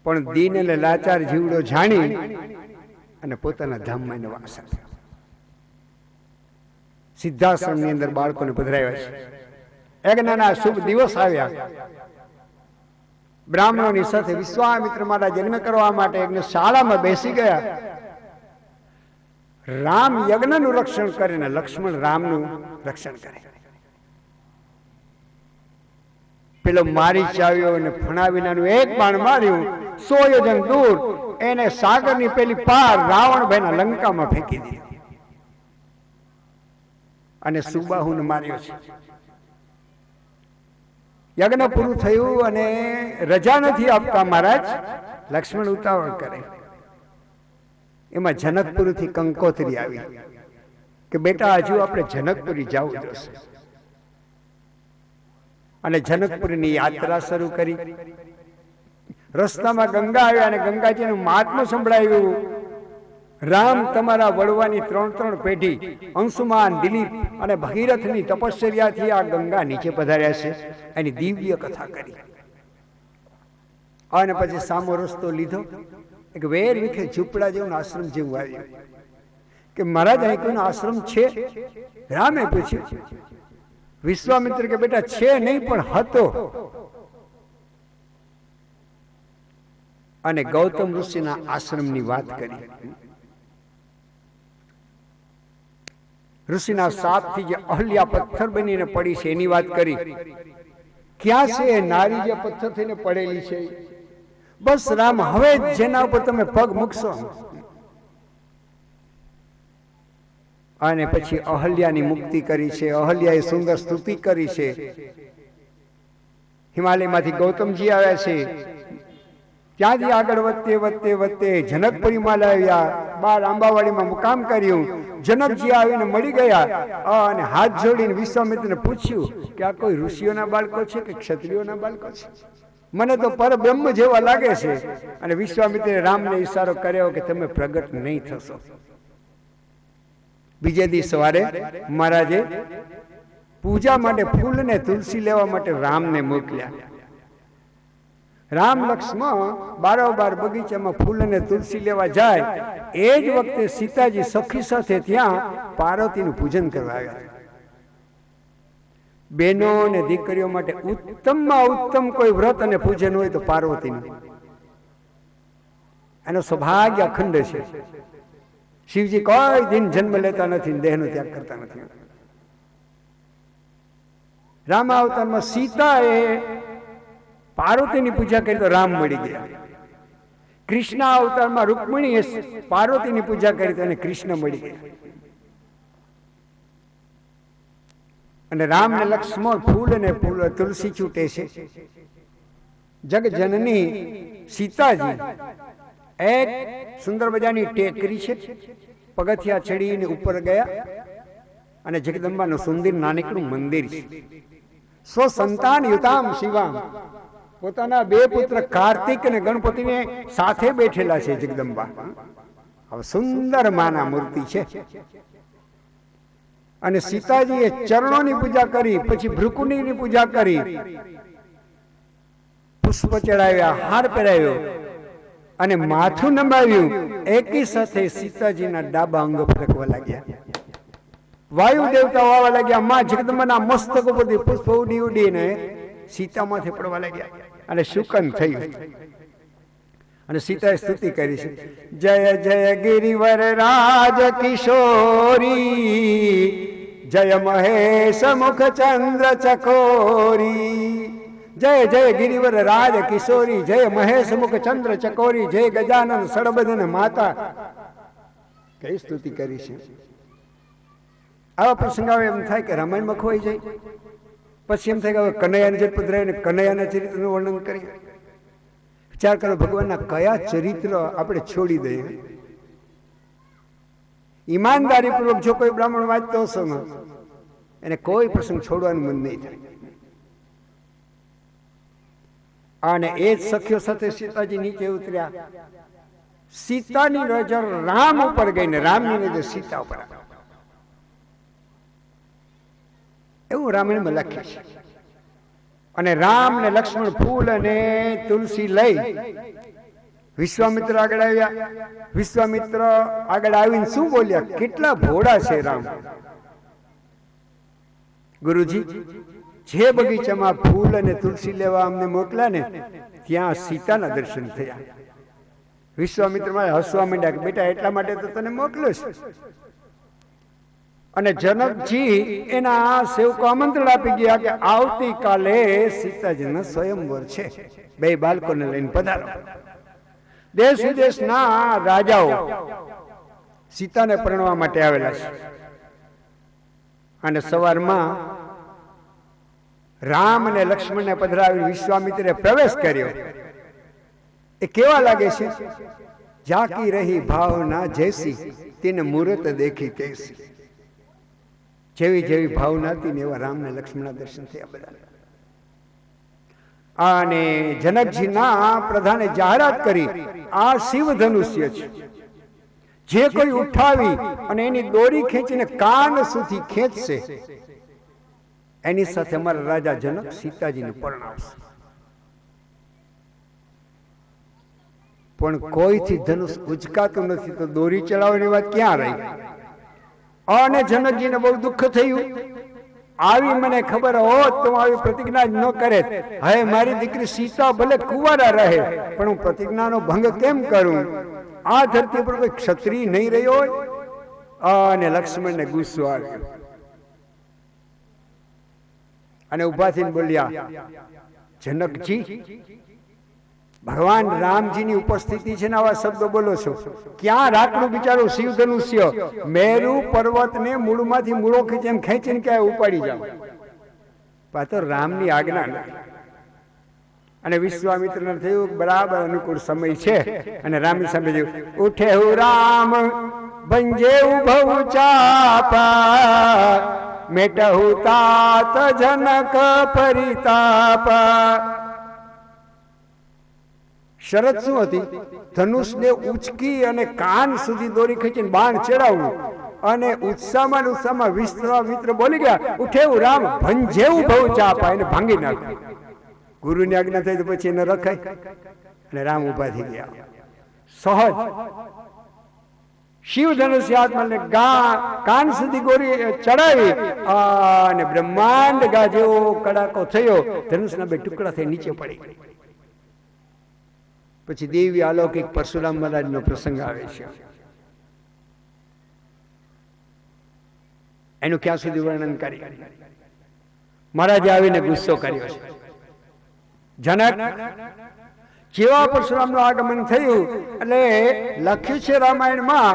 પણ દીન એટલે લાચાર જીવડો જાણી અને પોતાના ધામમાં એને વાસ આપ્યો. સિદ્ધાશ્રમની અંદર બાળકોને પધરાવ્યા છે. યજ્ઞના શુભ દિવસ આવ્યા. બ્રાહ્મણોની સાથે વિશ્વામિત્ર મહારાજ યજ્ઞ કરવા માટે યજ્ઞ શાળામાં બેસી ગયા. રામ યજ્ઞનું રક્ષણ કરે ને લક્ષ્મણ રામનું રક્ષણ કરે. પેલો મારી ચાવ્યો અને ફણાવીનાનું એક બાણ માર્યું 100 યોજન દૂર, એને સાગરની પેલી પાર રાવણભાઈના લંકામાં ફેંકી દીધી. અને સુબાહુને માર્યો છે. યજ્ઞ પૂરું થયું અને રજા નથી આપતા મહારાજ. લક્ષ્મણ ઉતાવળ કરે. એમાં જનકપુરથી કંકોત્રી આવી કે બેટા હજુ આપણે જનકપુરી જવું જોશે. અને જનકપુરીની યાત્રા શરૂ કરી. રસ્તામાં ગંગા આવ્યા અને ગંગાજીનું મહાત્મ્ય સંભળાવ્યું. રામ તમારા વડવાની 3 પેઢી અંશુમાન, દિલીપ અને ભગીરથની તપશ્ચર્યાથી આ ગંગા નીચે પધાર્યા છે. એની દિવ્ય કથા કરી. અને પછી સામો રસ્તો લીધો. એક વેર વિખે ઝૂંપડા જેવું આશ્રમ જેવું આવ્યું કે મહારાજ અહીં કોઈનો આશ્રમ છે? રામે પૂછ્યું. વિશ્વામિત્ર કે બેટા છે નહીં પણ હતો. અને ગૌતમ ઋષિના આશ્રમની વાત કરી. ઋષિના સાપથી જે અહલ્યા પથ્થર બનીને પડી છે એની વાત કરી. ક્યાં છે એ નારી જે પથ્થર થઈને પડેલી છે? બસ રામ, હવે જેના ઉપર તમે પગ મૂકશો. અને પછી અહલ્યાની મુક્તિ કરી છે. અહલ્યાએ સુંદર સ્તુતિ કરી છે. હિમાલયમાંથી ગૌતમજી આવ્યા છે. ત્યાંથી આગળ વધતે જનકપુરીમાં લાવ્યા. બાર આંબાવાડીમાં મુકામ કર્યું. જનકજી આવીને મળી ગયા અને હાથ જોડીને વિશ્વામિત્રને પૂછ્યું કે આ કોઈ ઋષિઓના બાળકો છે કે ક્ષત્રિયોના બાળકો છે? મને તો પરબ્રહ્મ જેવા લાગે છે. અને વિશ્વામિત્રે રામને ઈશારો કર્યો કે તમે પ્રગટ નહીં થશો. બીજે દિવસ સવારે મહારાજે પૂજા માટે ફૂલ ને તુલસી લેવા માટે રામને મોકલ્યા. રામ લક્ષ્મણ બારોબાર બગીચામાં ફૂલ અને તુલસી લેવા જાય. એ જ વખતે સીતાજી સખી સાથે ત્યાં પાર્વતીનું પૂજન કરવા આવ્યા. બહેનો અને દીકરીઓ માટે ઉત્તમમાં ઉત્તમ કોઈ વ્રત અને પૂજન હોય તો પાર્વતીનું. એનો સૌભાગ્ય અખંડ છે. શિવજી કોઈ દિન જન્મ લેતા નથી, દેહનો ત્યાગ કરતા નથી. રામા અવતારમાં સીતાએ પાર્વતીની પૂજા કરી તો રામ મળી ગયા. કૃષ્ણ અવતારમાં રૂકમણીએ પાર્વતીની પૂજા કરી તો એને કૃષ્ણ મળી ગયા. અને રામ ને લક્ષ્મણ ફૂલ અને તુલસી છૂટે છે. જગજનની સીતાજી એક સુંદર મજાની ટેકરી છે. પગથિયા ચડીને ઉપર ગયા અને જગદંબાનું સુંદર નાનકડું મંદિર છે. સ્વસંતાન યુતામ શિવામ, પોતાના બે પુત્ર કાર્તિક અને ગણપતિને સાથે બેઠેલા છે જગદંબા. હવે સુંદર માના મૂર્તિ છે. અને સીતાજીએ ચરણોની પૂજા કરી, પછી ભ્રુકુંડીની પૂજા કરી, પુષ્પ ચડાવ્યા, હાર પહેરાવ્યો અને માથું નમાવ્યું. એકી સાથે સીતાજીના ડાબા અંગ ફરકવા લાગ્યા. વાયુ દેવતાઓ આવવા લાગ્યા. માં જગદંબાના મસ્તક ઉપરથી પુષ્પ ઉડી ઉડીને સીતામાંથી પડવા લાગ્યા અને શુકન થયું. અને સીતાએ સ્તુતિ કરી છે, જય જય ગિરિવર રાજ કિશોરી, જય મહેશ મુખ ચંદ્ર ચકોરી. જય જય ગિરિવર રાજ કિશોરી, જય મહેશ મુખ ચંદ્ર ચકોરી, જય ગજાનન સડબદન માતા. કઈ સ્તુતિ કરી છે. આવા પ્રસંગ આવે એમ થાય કે રામાયણમાં ખોઈ જાય. પછી એમ થાય કે હવે કનૈયાને જે પધરાય કનૈયાના ચરિત્રનું વર્ણન કરીએ. વિચાર કરો, ભગવાનના કયા ચરિત્ર આપણે છોડી દઈએ. ઈમાનદારી પૂર્વક જો કોઈ બ્રાહ્મણ વાંચતો હશે ને, એને કોઈ પ્રસંગ છોડવાનું મન નહીં થાય. અને એ જ સખ્યો સાથે સીતાજી નીચે ઉતર્યા. સીતાની નજર રામ ઉપર ગઈ ને રામની નજર સીતા ઉપર. એવું રામાયણમાં લખ્યું છે. અને રામ ને લક્ષ્મણ ફૂલ અને તુલસી લઈ વિશ્વામિત્ર આગળ આવ્યા. વિશ્વામિત્ર આગળ આવીને શું બોલ્યા, કેટલા ભોળા છે રામ. ગુરુજી, જે બગીચામાં ફૂલ અને તુલસી લેવા અમને મોકલ્યા ને, ત્યાં સીતાના દર્શન થયા. વિશ્વામિત્ર હસવા માંડ્યા કે બેટા એટલા માટે તો તને મોકલ્યો છે. અને જનકજી એના સેવકો આમંત્રણ આપી ગયા કે આવતીકાલે સીતાજીનો સ્વયંવર છે, બે બાળકોને લઈને પધારો. દેશ વિદેશના રાજાઓ સીતાને પરણવા માટે આવેલા છે. અને સવારમાં રામ અને લક્ષ્મણને પધરાવી વિશ્વામિત્રે પ્રવેશ કર્યો. એ કેવા લાગે છે, જાકી રહી ભાવના જૈસી, તેને મુહૂર્ત દેખી તૈસી. જેવી જેવી ભાવના હતી ને એવા રામ ને લક્ષ્મણના દર્શન થયા બધા. અને જનકજીના પ્રધાને જાહેરાત કરી, આ શિવ ધનુષ્ય છે. જે કોઈ ઉઠાવી અને એની દોરી ખેંચીને કાન સુધી ખેંચશે, એની સાથે અમારા રાજા જનક સીતાજીને પરણાવશે. પણ કોઈથી ધનુષ ઉચકાતું નથી, તો દોરી ચલાવવાની વાત ક્યાં રહી? અને જનકજીને બહુ દુઃખ થયું. આવી મને ખબર હોત તો આવી પ્રતિજ્ઞા જ ન કરે. હવે મારી દીકરી સીતા ભલે કુંવારા રહે, પણ હું પ્રતિજ્ઞાનો ભંગ કેમ કરું? આ ધરતી પર કોઈ ક્ષત્રિય નહીં રહ્યો હોય. અને લક્ષ્મણને ગુસ્સો આવ્યો અને ઉભા થઈને બોલ્યા, જનકજી, ભગવાન રામજીની ઉપસ્થિતિ છે ને આવા શબ્દો બોલો છો? ક્યાં રાખડું બિચારું શિવ ધનુષ્ય? મેરુ પર્વતને મૂળમાંથી મૂળો ખેંચીને ક્યાં ઉપાડી જાવ. તો રામની આજ્ઞા નથી. અને વિશ્વામિત્રને થયું બરાબર અનુકૂળ સમય છે. અને રામની સામે જોયું, ઉઠે હું રામ ભંજે ઉભવ ચાપા, મેટહુ તાત જનક પરિતાપા. શરત શું હતી? ધનુષને ઉચકી અને કાન સુધી દોરી ખેંચીને બાણ ચડાવવું. અને ઉત્સાહમાં વિશ્વામિત્ર બોલી ગયા, ઉઠેવું રામ ભંજેવું ભવ ચાપા, એને ભાંગી નાખ્યું. ગુરુની આજ્ઞા થઈ તો પછી એને રખાય. અને રામ ઉભા થઈ ગયા. સહજ શિવ ધનુષ હાથમાં કાન સુધી ગોરી ચડાવી અને બ્રહ્માંડ ગાજ્યો, કડાકો થયો. ધનુષના બે ટુકડા થઈ નીચે પડી. પછી દેવી અલૌકિક પરશુરામ મહારાજનો પ્રસંગ આવે છે. એનું ક્યાં સુધી વર્ણન કરી? મહારાજે આવીને ગુસ્સો કર્યો છે. જનક, જેવા પરશુરામનું આગમન થયું એટલે લખ્યું છે રામાયણમાં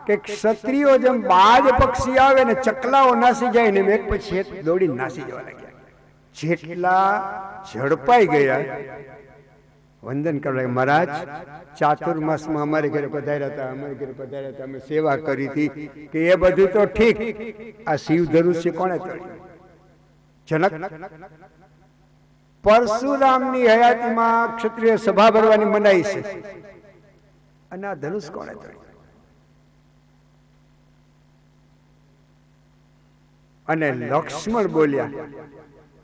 કે ક્ષત્રિયો જેમ બાજ પક્ષી આવે ને ચકલાઓ નાસી જાય ને એક પછી એક દોડીને નાસી જવા લાગ્યા. જેટલા ઝડપાઈ ગયા વંદન કરવા, મહારાજ ચાતુર્માસમાં અમારે ઘરે પધાર્યા હતા, અમે સેવા કરી હતી. કે એ બધું તો ઠીક, આ શિવ ધનુષ્ય કોણે તોડ્યું? જનક, પરશુરામની હયાતીમાં ક્ષત્રિય સભા ભરવાની મનાઈ છે, અને આ ધનુષ કોણે તોડ્યું? અને લક્ષ્મણ બોલ્યા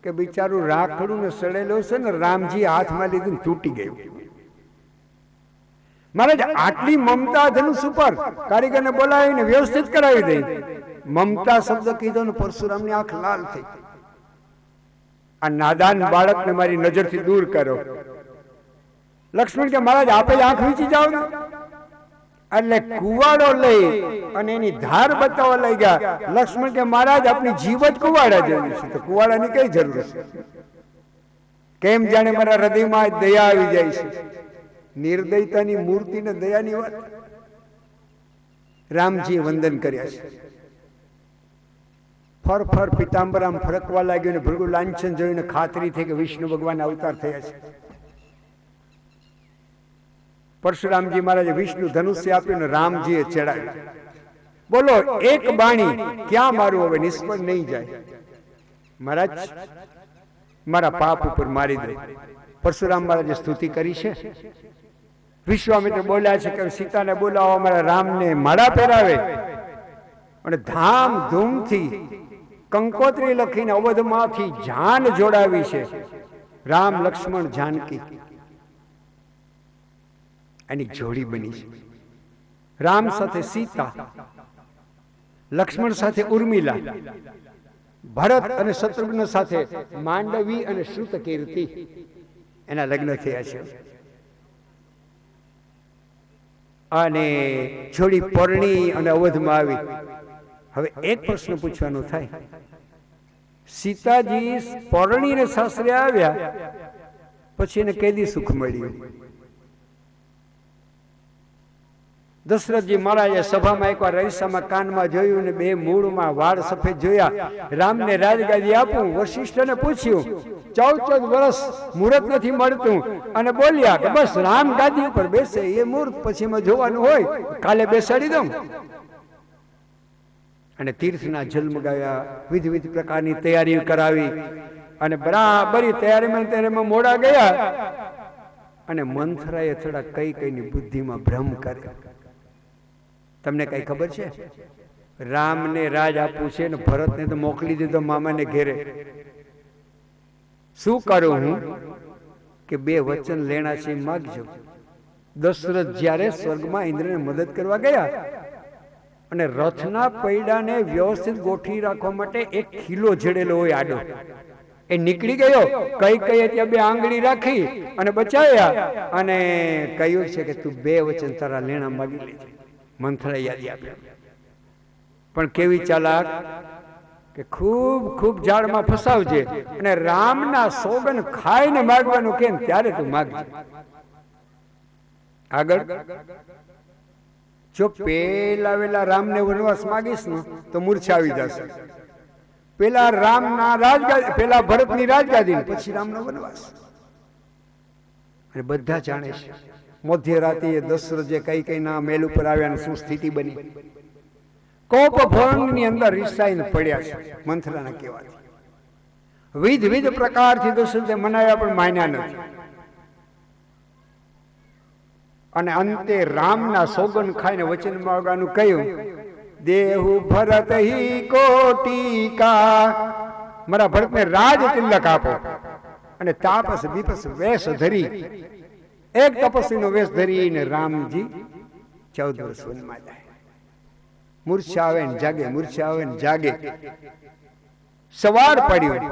કે બિચારું રાખડું ને સડેલું છે ને, રામજી હાથમાં લીધું તૂટી ગયું. મહારાજ આટલી મમતા ધનુષ ઉપર કારીગરને બોલાવીને વ્યવસ્થિત કરાવી દઈ. મમતા શબ્દ કીધો ને પરશુરામની આંખ લાલ થઈ. આ નાદાન બાળકને મારી નજરથી દૂર કરો. લક્ષ્મણ કે મહારાજ આપે આંખ વીંચી જાઓ ને. એટલે કુવાડો લઈ અને એની ધાર બતાવવા લઈ ગયા. લક્ષ્મણ કે મહારાજ આપની જીવ જ કુવાડા જેવી છે, તો કુવાડાની કઈ જરૂર છે? કેમ જાણે મારા હૃદયમાં દયા આવી જાય છે. નિર્દયતાની મૂર્તિ ને દયાની વાત. રામજીએ વંદન કર્યા છે. ફર ફર પિતાંબરામ ફરકવા લાગ્યું ને ભૃગુ લાંછન જોઈને ખાતરી થઈ કે વિષ્ણુ ભગવાન અવતાર થયા છે. પરશુરામજી મહારાજે વિષ્ણુ ધનુષ્ય આપ્યું ને રામજીએ ચડાવ્યું. બોલો એક બાણી ક્યાં મારું હવે નિષ્ફળ નહીં જાય. મહારાજ મારા પાપ ઉપર મારી દે. પરશુરામ મહારાજે સ્તુતિ કરી છે. વિશ્વામિત્ર બોલ્યા છે કે સીતાને બોલાવો, અમારા રામને માળા પહેરાવે અને ધામધૂમથી કંકોત્રી લખીને અવધમાંથી જાન જોડાવી છે. રામ લક્ષ્મણ જાનકી એની જોડી બની છે. રામ સાથે સીતા, લક્ષ્મણ સાથે ઉર્મિલા, ભરત અને શત્રુઘ્ન સાથે માંડવી અને શ્રુતકીર્તિ એના લગ્ન થયા છે. અને જોડી પરણી અને અવધમાં આવી. હવે એક પ્રશ્ન પૂછવાનો થાય, સીતાજી પરણીને સાસરે આવ્યા પછી એને કેદી સુખ મળ્યું? દશરથજી મહારાજે સભામાં એકવાર રહીસામાં કાનમાં જોયું ને બે મૂળમાં વાળ સફેદ જોયા. રામને રાજગાદી આપું વશિષ્ઠને પૂછ્યું. 14 વર્ષ મુહૂર્ત નથી મળતું અને બોલ્યા કે બસ રામ ગાદી ઉપર બેસે એ મુહૂર્ત પછી જોવાનું હોય, કાલે બેસાડી દઉં. અને તીર્થના જલ મગાવ્યા, વિવિધ પ્રકારની તૈયારી કરાવી અને બરાબરી તૈયારીમાં મોડા ગયા. અને મંથરાએ થોડા કઈની બુદ્ધિમાં ભ્રમ કર્યો. તમને કઈ ખબર છે? રામને રાજ આપવું છે ને ભરતને તો મોકલી દીધો મામાને ઘેરે. શું કરું હું કે બે વચન લેણા છે માગજો. દશરથ જ્યારે સ્વર્ગમાં ઇન્દ્રને મદદ કરવા ગયા અને રથના પૈડાને વ્યવસ્થિત ગોઠવી રાખવા માટે એક ખીલો જડેલો હોય આડો, એ નીકળી ગયો. કઈ ત્યાં બે આંગળી રાખી અને બચાવ્યા અને કહ્યું છે કે તું બે વચન તારા લેણા માગી લેજે. મંથરાએ યાદી આપ્યા. પણ કેવી ચાલાક કે ખૂબ ઝાડમાં ફસાવજે અને રામના સોગન ખાઈને માગવાનું કેમ ત્યારે તું માગજે. આગળ જો પેલા રામને વનવાસ માગીશ ને તો મૂર્છા આવી જશે. પેલા રામના રાજગાદી, પેલા ભરતની રાજગાદી, પછી રામનો વનવાસ. અને બધા જાણે છે મધ્યરાત્રિએ દશરથે કઈ ના મેલ ઉપર આવ્યા અને શું સ્થિતિ બની. કોપ ભવનની અંદર રિસાઈને પડ્યા છે મંથરાના કહેવાથી. વિવિધ પ્રકારથી દશરથે મનાવ્યા પણ માન્યા નથી. અને અંતે રામના સોગન ખાઈને વચન માંગવાનું કહ્યું. દેહુ ભરત હી કોટિકા, મારા ભરતને રાજ તિલક આપો. અને તાપસ દીપસ વેશ ધરી, એક તપસ્વીનો વેશ ધરીને રામજી 14 વર્ષ વનમાં જાય. મૂર્છા આવે ને જાગે, મૂર્છા આવે ને જાગે. સવાર પડ્યું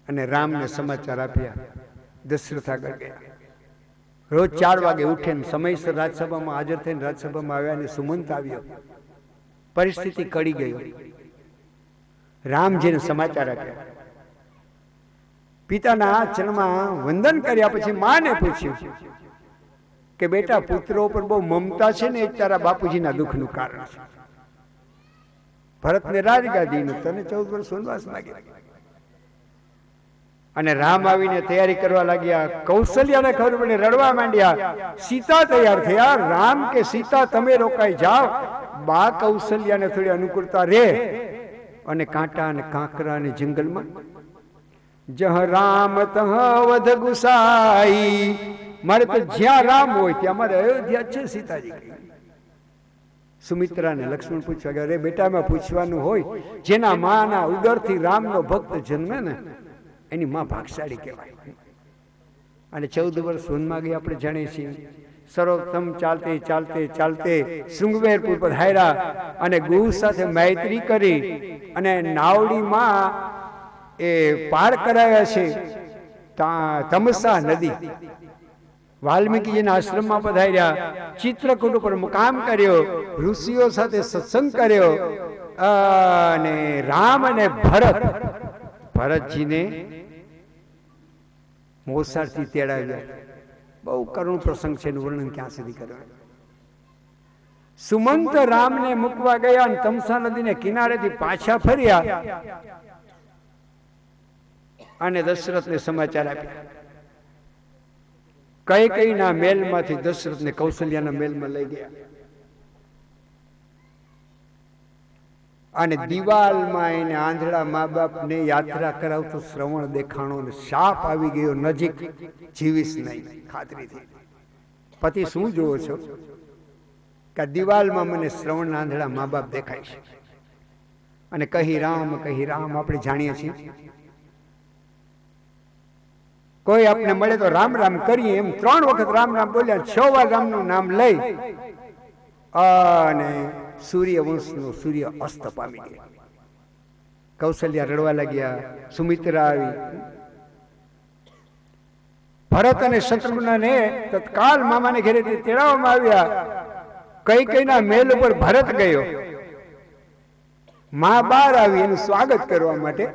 અને રામને સમાચાર આપ્યા. દશરથ આગળ ગયા. રોજ 4 વાગે ઉઠે ને સમયસર રાજસભામાં હાજર થઈને રાજસભામાં આવ્યા અને સુમંત આવ્યો. પરિસ્થિતિ કડી ગઈ. રામજીને સમાચાર આપ્યા. પિતાના ચરણમાં વંદન કર્યા પછી માને પૂછ્યું કે બેટા પુત્રો ઉપર બહુ મમતા છે ને એ તારા બાપુજીના દુઃખનું કારણ છે. ભરતને રાજગાદીનું, તને 14 વર્ષ વનવાસ માંગ્યા. અને રામ આવીને તૈયારી કરવા લાગ્યા. કૌશલ્યાને ખબર પડી, રડવા માંડ્યા. સીતા તૈયાર થયા. રામ કે સીતા તમે રોકાઈ જાઓ, બા કૌશલ્યાને થોડી અનુકૂળતા રે. અને કાંટા અને કાંકરા અને જંગલમાં જહ રામ તહ વધ ગુસાઈ, મારે તો જ્યાં રામ હોય ત્યાં મારે અયોધ્યા છે સીતાજી. સુમિત્રાને લક્ષ્મણ પૂછવા ગયા. અરે બેટામાં પૂછવાનું હોય, જેના માના ઉદરથી રામનો ભક્ત જન્મે ને એની માં ભાગશાળી કહેવાય. અને 14 વર્ષ વનમાં ગઈ આપણે જાણીએ છીએ. સર્વોત્તમ ચાલતે ચાલતે ચાલતે શૃંગવેરપુર પધાર્યા અને ગુરુ સાથે મૈત્રી કરી અને નાવડીમાં એ પાર કરાયા છે તમસા નદી. વાલ્મીકીજીના આશ્રમમાં પધાર્યા, ચિત્રકૂટ ઉપર મુકામ કર્યો, ઋષિઓ સાથે સત્સંગ કર્યો અને રામ અને ભરતજીને મોસાળથી તેડાવ્યા. બહુ કરુણ પ્રસંગ છે, એનું વર્ણન ક્યાં સુધી કરવાનું. સુમંત રામને મૂકવા ગયા અને તમસા નદીને કિનારેથી પાછા ફર્યા અને દશરથને સમાચાર આપ્યા. કૈકેયીના મહેલમાંથી દશરથને કૌશલ્યાના મહેલમાં લઈ ગયા અને દિવાલમાં એને આંધળા મા બાપને યાત્રા કરાવતો શ્રવણ દેખાણો અને શાપ આવી ગયો, નજીક જીવીશ નહીં ખાતરીથી. પતિ શું જોવો છો કે દિવાલમાં મને શ્રવણના આંધળા મા બાપ દેખાય છે અને કહી રામ આપણે જાણીએ છીએ. કોઈ આપને મળે તો રામ રામ કરીએ, એમ 3 વખત રામ રામ બોલ્યા, 6 વાર રામનું નામ લઈ અને સૂર્યવંશનો સૂર્ય અસ્ત પામી ગયા. કૌશલ્યા રડવા લાગ્યા, સુમિત્રા આવી. ભરત અને શત્રુઘ્નને તત્કાલ મામાને ઘરેથી તેડાવવામાં આવ્યા. કૈકેયીના મહેલ ઉપર ભરત ગયો, મા બહાર આવી એનું સ્વાગત કરવા માટે.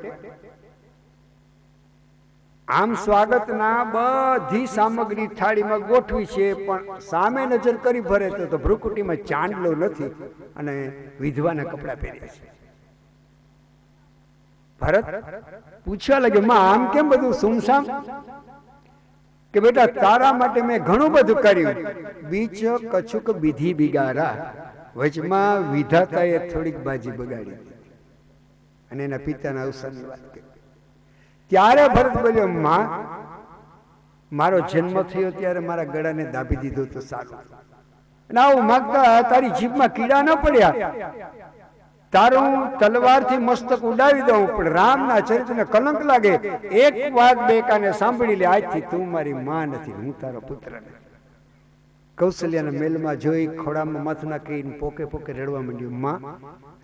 આમ સ્વાગતના બધી સામગ્રી થાળીમાં ગોઠવી છે, પણ સામે નજર કરી ભરે તો ભ્રુકુટીમાં ચાંદલો નથી અને વિધવાના કપડા પહેર્યા છે. ભરત પૂછવા લાગ્યો, માં આમ કેમ બધું સુમસામ? કે બેટા તારા માટે મેં ઘણું બધું કર્યું, બીચ કછુક બીધી બિગારા. વચમાં વિધાતાએ થોડીક બાજી બગાડી અને એના પિતાના અવસરની વાત કરી. ત્યારે ભરત બોલ્યો, માં મારો જન્મ થયો ત્યારે મારા ગળાને દાબી દીધો તો સારું. અને આવું માગતા તારી જીભમાં કીડા ન પડ્યા, તારું તલવારથી મસ્તક ઉડાવી દઉં, પણ રામના ચરિત્રને કલંક લાગે. એક વાત બે કાને સાંભળી લે, આજથી તું મારી માં નથી, હું તારો પુત્ર નથી. કૌશલ્યાના મહેલમાં જોઈ ખોડામાં માથું નાખીને પોકે પોકે રડવા માંડ્યું. માં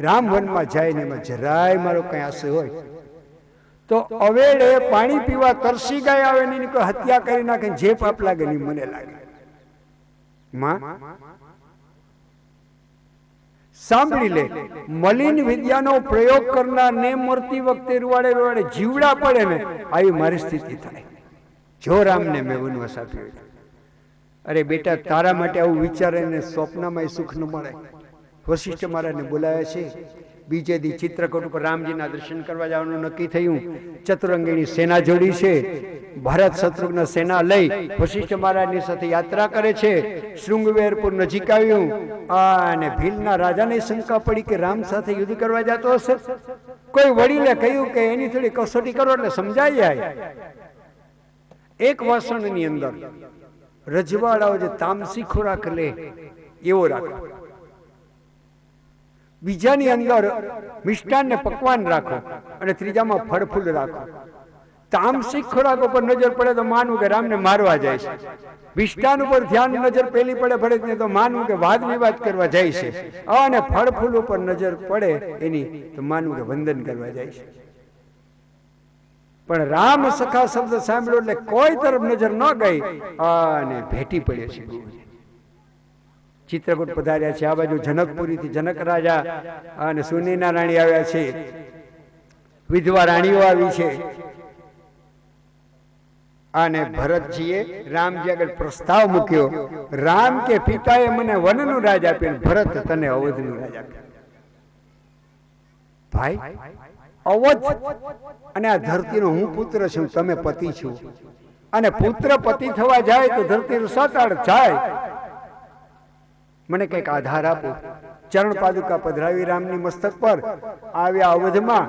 રામ વનમાં જાય ને એમાં જરાય મારો કઈ આશય હોય તો અવેડે પાણી પીવા તરસી ગયા આવે ને કોઈ હત્યા કરી નાખે, જે પાપ લાગે ને મને લાગે. માં સાંભળી લે, મલિન વિદ્યાનો પ્રયોગ કરનાર ને મરતી વખતે રૂવાડે જીવડા પડે ને, આવી મારી સ્થિતિ થાય જો રામને મેં વનવાસ આપ્યો. અરે બેટા તારા માટે આવું વિચારે ને સ્વપ્નમાં સુખ ન મળે. વશિષ્ઠ મહારાજને બોલાયા છે. બીજે દી ચિત્રકૂટ ઉપર રામજીના દર્શન કરવા જવાનું નક્કી થયું. ચતુરંગીની સેના જોડી છે. ભરત શત્રુઘ્ન સેના લઈ વશિષ્ઠ મહારાજની સાથે યાત્રા કરે છે. શૃંગવેરપુર નજીક આવ્યું અને ભીલના રાજાને શંકા પડી કે રામ સાથે યુદ્ધ કરવા જતો હશે. કોઈ વડીલે કહ્યું કે એની થોડી કસોટી કરો એટલે સમજાઈ જાય. એક વાસણની અંદર રજવાડાઓ જે તામસી ખોરાક લે એવો રાખો, બીજાની અંદર મિષ્ટાન ને પકવાન રાખો અને ત્રીજામાં ફળ ફૂલ રાખો. તામસિક ખોરાક ઉપર નજર પડે તો માનવું કે રામને મારવા જાય છે. મિષ્ટાન ઉપર ધ્યાન નજર પેલી પડે ભરતને તો માનવું કે વાદ વિવાદ કરવા જાય છે. અને ફળ ફૂલ ઉપર નજર પડે એની તો માનવું કે વંદન કરવા જાય છે. પણ રામ સખા શબ્દ સાંભળ્યો એટલે કોઈ તરફ નજર ન ગઈ અને ભેટી પડ્યો છે. ચિત્રકૂટ પધાર્યા છે. આ બાજુ જનકપુરીથી જનક રાજા અને સુનીના રાણી આવ્યા છે. વિધવા રાણીઓ આવી છે. અને ભરતજીએ રામજી આગળ પ્રસ્તાવ મૂક્યો. રામ કે પિતાએ મને વનનું રાજ આપ્યું, ભરત તને અવધનું રાજ આપ્યું. ભાઈ અવધ અને આ ધરતીનો હું પુત્ર છું, તમે પતિ છો, અને પુત્ર પતિ થવા જાય તો ધરતી રસાતાળ જાય. મને કઈક આધાર આપો. ચરણ પાદુકા પધરાવી રામની મસ્તક પર આવ્યા અવધમાં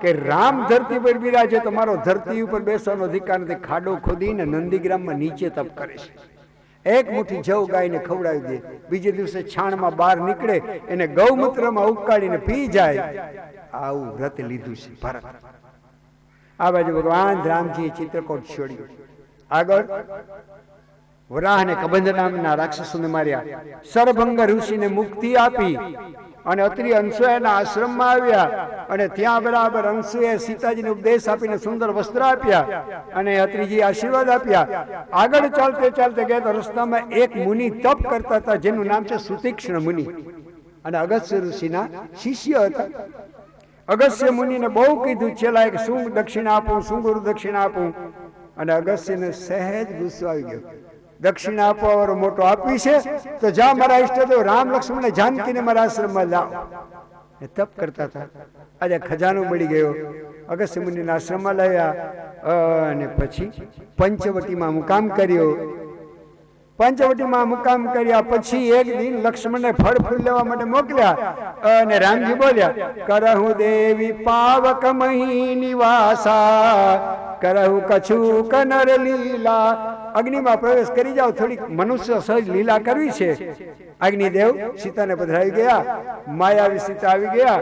કે રામ ધરતી પર બિરાજે તો મારો ધરતી ઉપર બેસવાનો અધિકાર નથી. ખાડો ખોદીને નંદીગ્રામમાં નીચે તપ કરે છે. એક મુઠ્ઠી જવ ગાયને ખવડાવી દે, બીજે દિવસે છાણમાં બહાર નીકળે એને ગૌમૂત્રમાં ઉકાળીને પી જાય. આવું વ્રત લીધું છે ભરત. આ બાજુ ભગવાન રામજીએ ચિત્રકૂટ છોડ્યું. આગળ વરાહ અને કબંધ નામના રાક્ષસોને માર્યા, સરભંગ ઋષિને મુક્તિ આપી અને અત્રિ અંસુયાના આશ્રમમાં આવ્યા અને ત્યાં બરાબર અંસુએ સીતાજીને ઉપદેશ આપીને સુંદર વસ્ત્ર આપ્યા અને અત્રિજી આશીર્વાદ આપ્યા. આગળ ચાલતે ચાલતે ગયા તો રસ્તામાં એક મુનિ તપ કરતા હતા જેનું નામ છે સુતીક્ષ્ણ મુનિ અને અગસ્ત્ય ઋષિના શિષ્ય હતા. અગસ્ત્ય મુનિને બહુ કીધું છેલ્લા એક શું દક્ષિણા આપું, શું ગુરુ દક્ષિણા આપું, અને અગસ્ત્યને સહેજ ગુસ્સો આવી ગયો. દક્ષિણા આપવા વાળો મોટો આપી છે તો જા મારા ઈષ્ટદેવ રામ લક્ષ્મણ જાનકીને મારા આશ્રમમાં લાવ. એ તપ કરતા હતા. આજે ખજાનો મળી ગયો. અગસ્ત્ય મુનિના આશ્રમમાં લાવ્યા અને પછી પંચવટીમાં મુકામ કર્યો. પંચવટીમાં મુકામ કર્યા પછી એક દિન લક્ષ્મણને ફળ ફૂલ લેવા માટે મોકલ્યા અને રામજી બોલ્યા, કરહુ દેવી પાવક મહી નિવાસા, કરહુ કછુ કનર લીલા. અગ્નિમાં પ્રવેશ કરી જાઓ, થોડીક મનુષ્ય સહજ લીલા કરવી છે. અગ્નિદેવ સીતાને પધરાવી ગયા. માયાવી સીતા આવી ગયા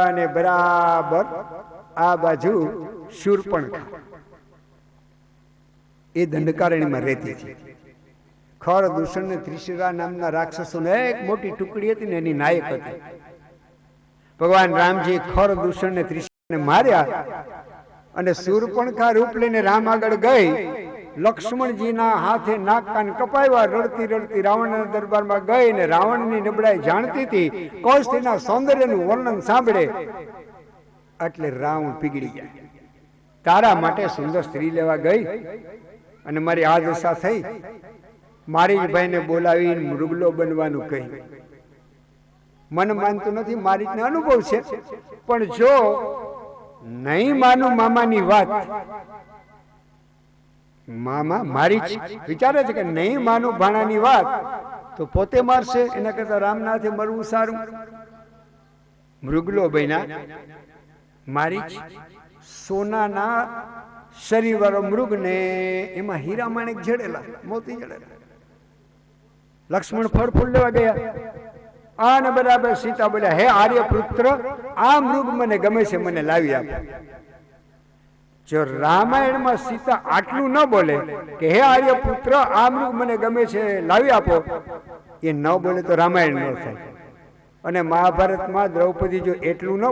અને બરાબર આ બાજુ શૂર્પણખા એ દંડકારણ્યમાં રહેતી છે. ખર દૂષણ ને ત્રિશિરા નામના રાક્ષસોને એક મોટી ટુકડી હતી ને એની નાયક હતી. ભગવાન રામજી ખર દૂષણ ને ત્રિશિરાને માર્યા અને શૂર્પણખા રૂપ લઈને રામ આગળ ગઈ. લક્ષ્મણજીના હાથે નાક કાન કપાવ્યા. રડતી રડતી રાવણના દરબારમાં ગઈ ને રાવણની નબળાઈ જાણતી હતી. કૌશલ્યના સૌંદર્યનું વર્ણન સાંભળે એટલે રાવણ પીગળી જાય. તારા માટે સુંદર સ્ત્રી લેવા ગઈ અને મારી આ દશા થઈ. મારી જ ભાઈને બોલાવીને મૃગલો બનવાનું કહી. મન માનતું નથી, મારી જ અનુભવ છે, પણ જો નહીં માનું મામાની વાત, મામા મારી જ વિચારે છે કે નહીં માનું ભાણાની વાત તો પોતે મારશે. એના કરતા રામનાથે મરવું સારું. મૃગલો બન્યા. મારી જ સોનાના શરીર વાળો મૃગ ને એમાં હીરા માણેક જડેલા, મોતી જડેલા. લક્ષ્મણ ફળ ફૂલ લેવા ગયા અને બરાબર સીતા બોલ્યા, હે આર્યપુત્ર, આ મૃગ મને ગમે છે, મને લાવી આપો. જો રામાયણમાં સીતા આટલું ન બોલે કે હે આર્યપુત્ર, આ મૃગ મને ગમે છે, લાવી આપો, એ ન બોલે તો રામાયણ ન થાય. અને મહાભારતમાં દ્રૌપદી જો એટલું ન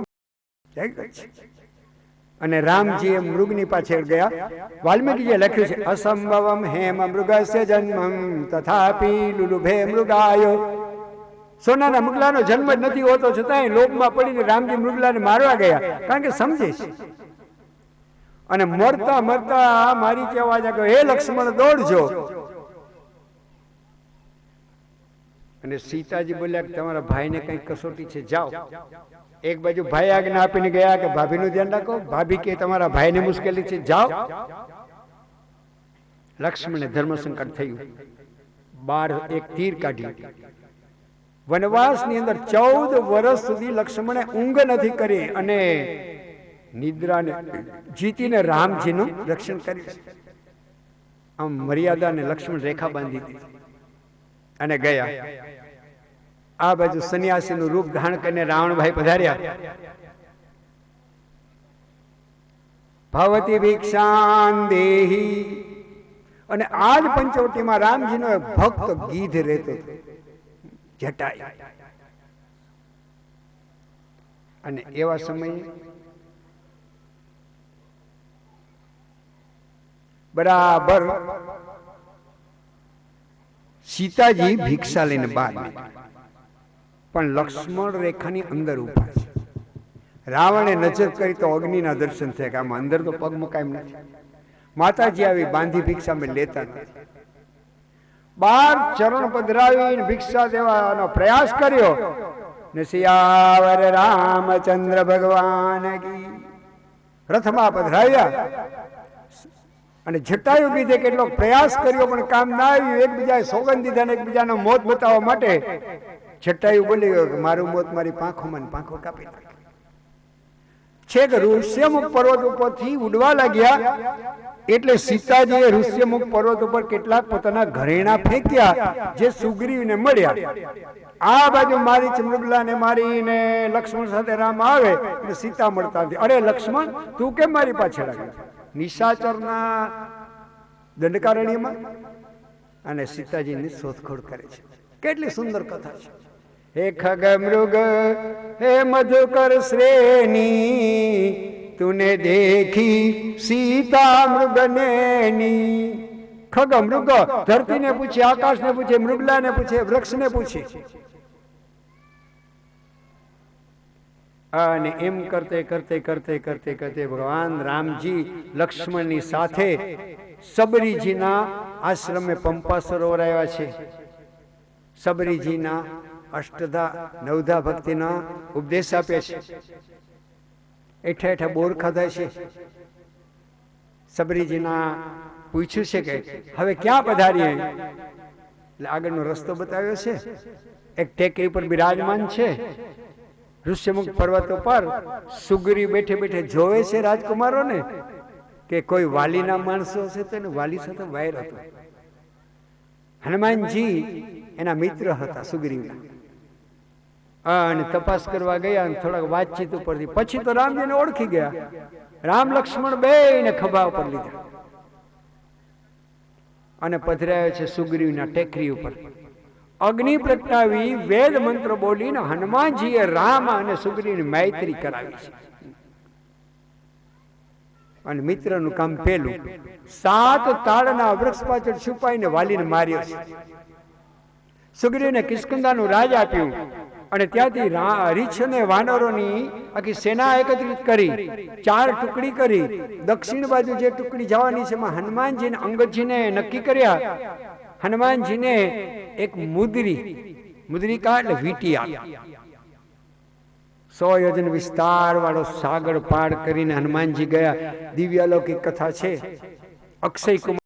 અને રામજી એ મૃગની પાછળ ગયા. વાલ્મીકીજીએ લખ્યું છે, અસંભવમ હેમ મૃગસ્ય જન્મમ તથાપી લુલુભે મૃગાયો. સોનાના મૃગલાનો જન્મ જ નથી હોતો છતાં લોભમાં પડીને રામજી મૃગલાને મારવા ગયા, કારણ કે સમજે છે. અને મરતા મરતા મારી અવાજ આવ્યો, હે લક્ષ્મણ દોડજો. અને સીતાજી બોલ્યા કે તમારા ભાઈને કઈ કસોટી છે, જાઓ. એક બાજુ ભાઈ આજ્ઞા આપીને ગયા કે ભાભીનું ધ્યાન રાખો. ભાભી કે તમારા ભાઈને મુશ્કેલી છે, જાઓ. લક્ષ્મણને ધર્મ સંકટ થયું. 12 એક તીર કાઢ્યું. વનવાસની અંદર 14 વર્ષ સુધી લક્ષ્મણે ઊંઘ નથી કરી અને નિદ્રાને જીતીને રામજીનું રક્ષણ કર્યું. આમ મર્યાદાને લક્ષ્મણ રેખા બાંધી દીધી અને ગયા. આ બાજુ સંન્યાસીનું રૂપ ધારણ કરીને રાવણભાઈ પધાર્યા. ભવતી ભિક્ષાન દેહી. અને આજ પંચવટીમાં રામજીનો એક ભક્ત ગીધ રહેતો હતો, જટાઈ. અને એવા સમયે બરાબર સીતાજી ભિક્ષા લઈને બહાર નીકળ્યા, પણ લક્ષ્મણ રેખાની અંદર ઉભા છે. રાવણે નજર કરી તો અગ્નિના દર્શન થયા કે આમાં અંદર તો પગ મુકાય એમ નથી. માતાજી આવી બાંધી ભિક્ષા મેં લેતા નથી. 12 ચરણ પધરાવીને ભિક્ષા દેવાનો પ્રયાસ કર્યો ને સિયાવર રામચંદ્ર ભગવાન કી. રથમાં પધરાવ્યા અને જટાયુ કીધે કેટલો પ્રયાસ કર્યો પણ કામ ના આવ્યું. એકબીજાએ સોગંદ દીધા ને એકબીજાનો મોત બતાવવા માટે જટાયુ બોલી ગયો કે મારું મોત મારી પાંખોમાં પાંખો કાપી નાખે. છેક ઋષ્યમુખ પર્વત ઉપરથી ઉડવા લાગ્યા એટલે સીતાજીએ ઋષ્યમુખ પર્વત ઉપર કેટલાક પોતાના ઘરેણા ફેંક્યા જે સુગ્રીવને મળ્યા. આ બાજુ મારી મૃગલાને મારીને લક્ષ્મણ સાથે રામ આવે એટલે સીતા મળતા નથી. અરે લક્ષ્મણ, તું કેમ મારી પાછળ આવ્યો? નિશાચરના દંડકારણ્યમાં અને સીતાજીની શોધખોળ કરે છે. કેટલી સુંદર કથા છે. હે ખગ મૃગ હે મધુકર શ્રેણી તુને દેખી સીતા મૃગનેની. ખગ મૃગ ધરતીને પૂછે, આકાશને પૂછે, મૃગલાને પૂછે, વૃક્ષને પૂછે. અને એમ કરતે કરતે કરતે કરતે કરતે ભગવાન રામજી લક્ષ્મણની સાથે સબરીજીના આશ્રમે પંપા સરોવર આવ્યા છે. સબરીજીના અષ્ટધા નવધા ભક્તિના ઉપદેશ આપે છે. એઠા એઠા બોર ખાધા છે. સબરીજીના પૂછ્યું છે કે હવે ક્યાં પધારીએ? એટલે આગળનો રસ્તો બતાવ્યો છે. એક ટેકરી પર બિરાજમાન છે. ઋષ્યમુખ પર્વતો પર સુગ્રી બેઠે બેઠે જોવે છે રાજકુમારોને કે કોઈ વાલીના માણસો હશે તો એને વાલી સાથે વાયર હતો. હનુમાનજી એના મિત્ર હતા સુગ્રીવના. અને તપાસ કરવા ગયા અને થોડાક વાતચીત ઉપરથી પછી તો રામજીને ઓળખી ગયા. રામ લક્ષ્મણ બેયને ખભા ઉપર લીધા અને પધરાયો છે સુગ્રીવના ટેકરી ઉપર. અગ્નિ પ્રગટાવી વેદ મંત્ર બોલીને હનુમાનજીએ રામ અને સુગ્રીવની મૈત્રી કરાવી છે. અને મિત્રનું કામ પેલું 7 તાળના વૃક્ષ પાછળ છુપાઈને વાલીને માર્યો છે. સુગ્રીવને કિષ્કિંધાનું રાજ આપ્યું અને ત્યાંથી રીછ અને વાનરોની આખી સેના એકત્રિત કરી 4 ટુકડી કરી. દક્ષિણ બાજુ જે ટુકડી જવાની છે એમાં હનુમાનજીને અંગદજીને નક્કી કર્યા. હનુમાનજીને એક મુદ્રિકા એટલે વીંટી આપી. 100 યોજન વિસ્તાર વાળો સાગર પાર કરીને હનુમાનજી ગયા. દિવ્યાલૌકિક કથા છે. અક્ષય કુમાર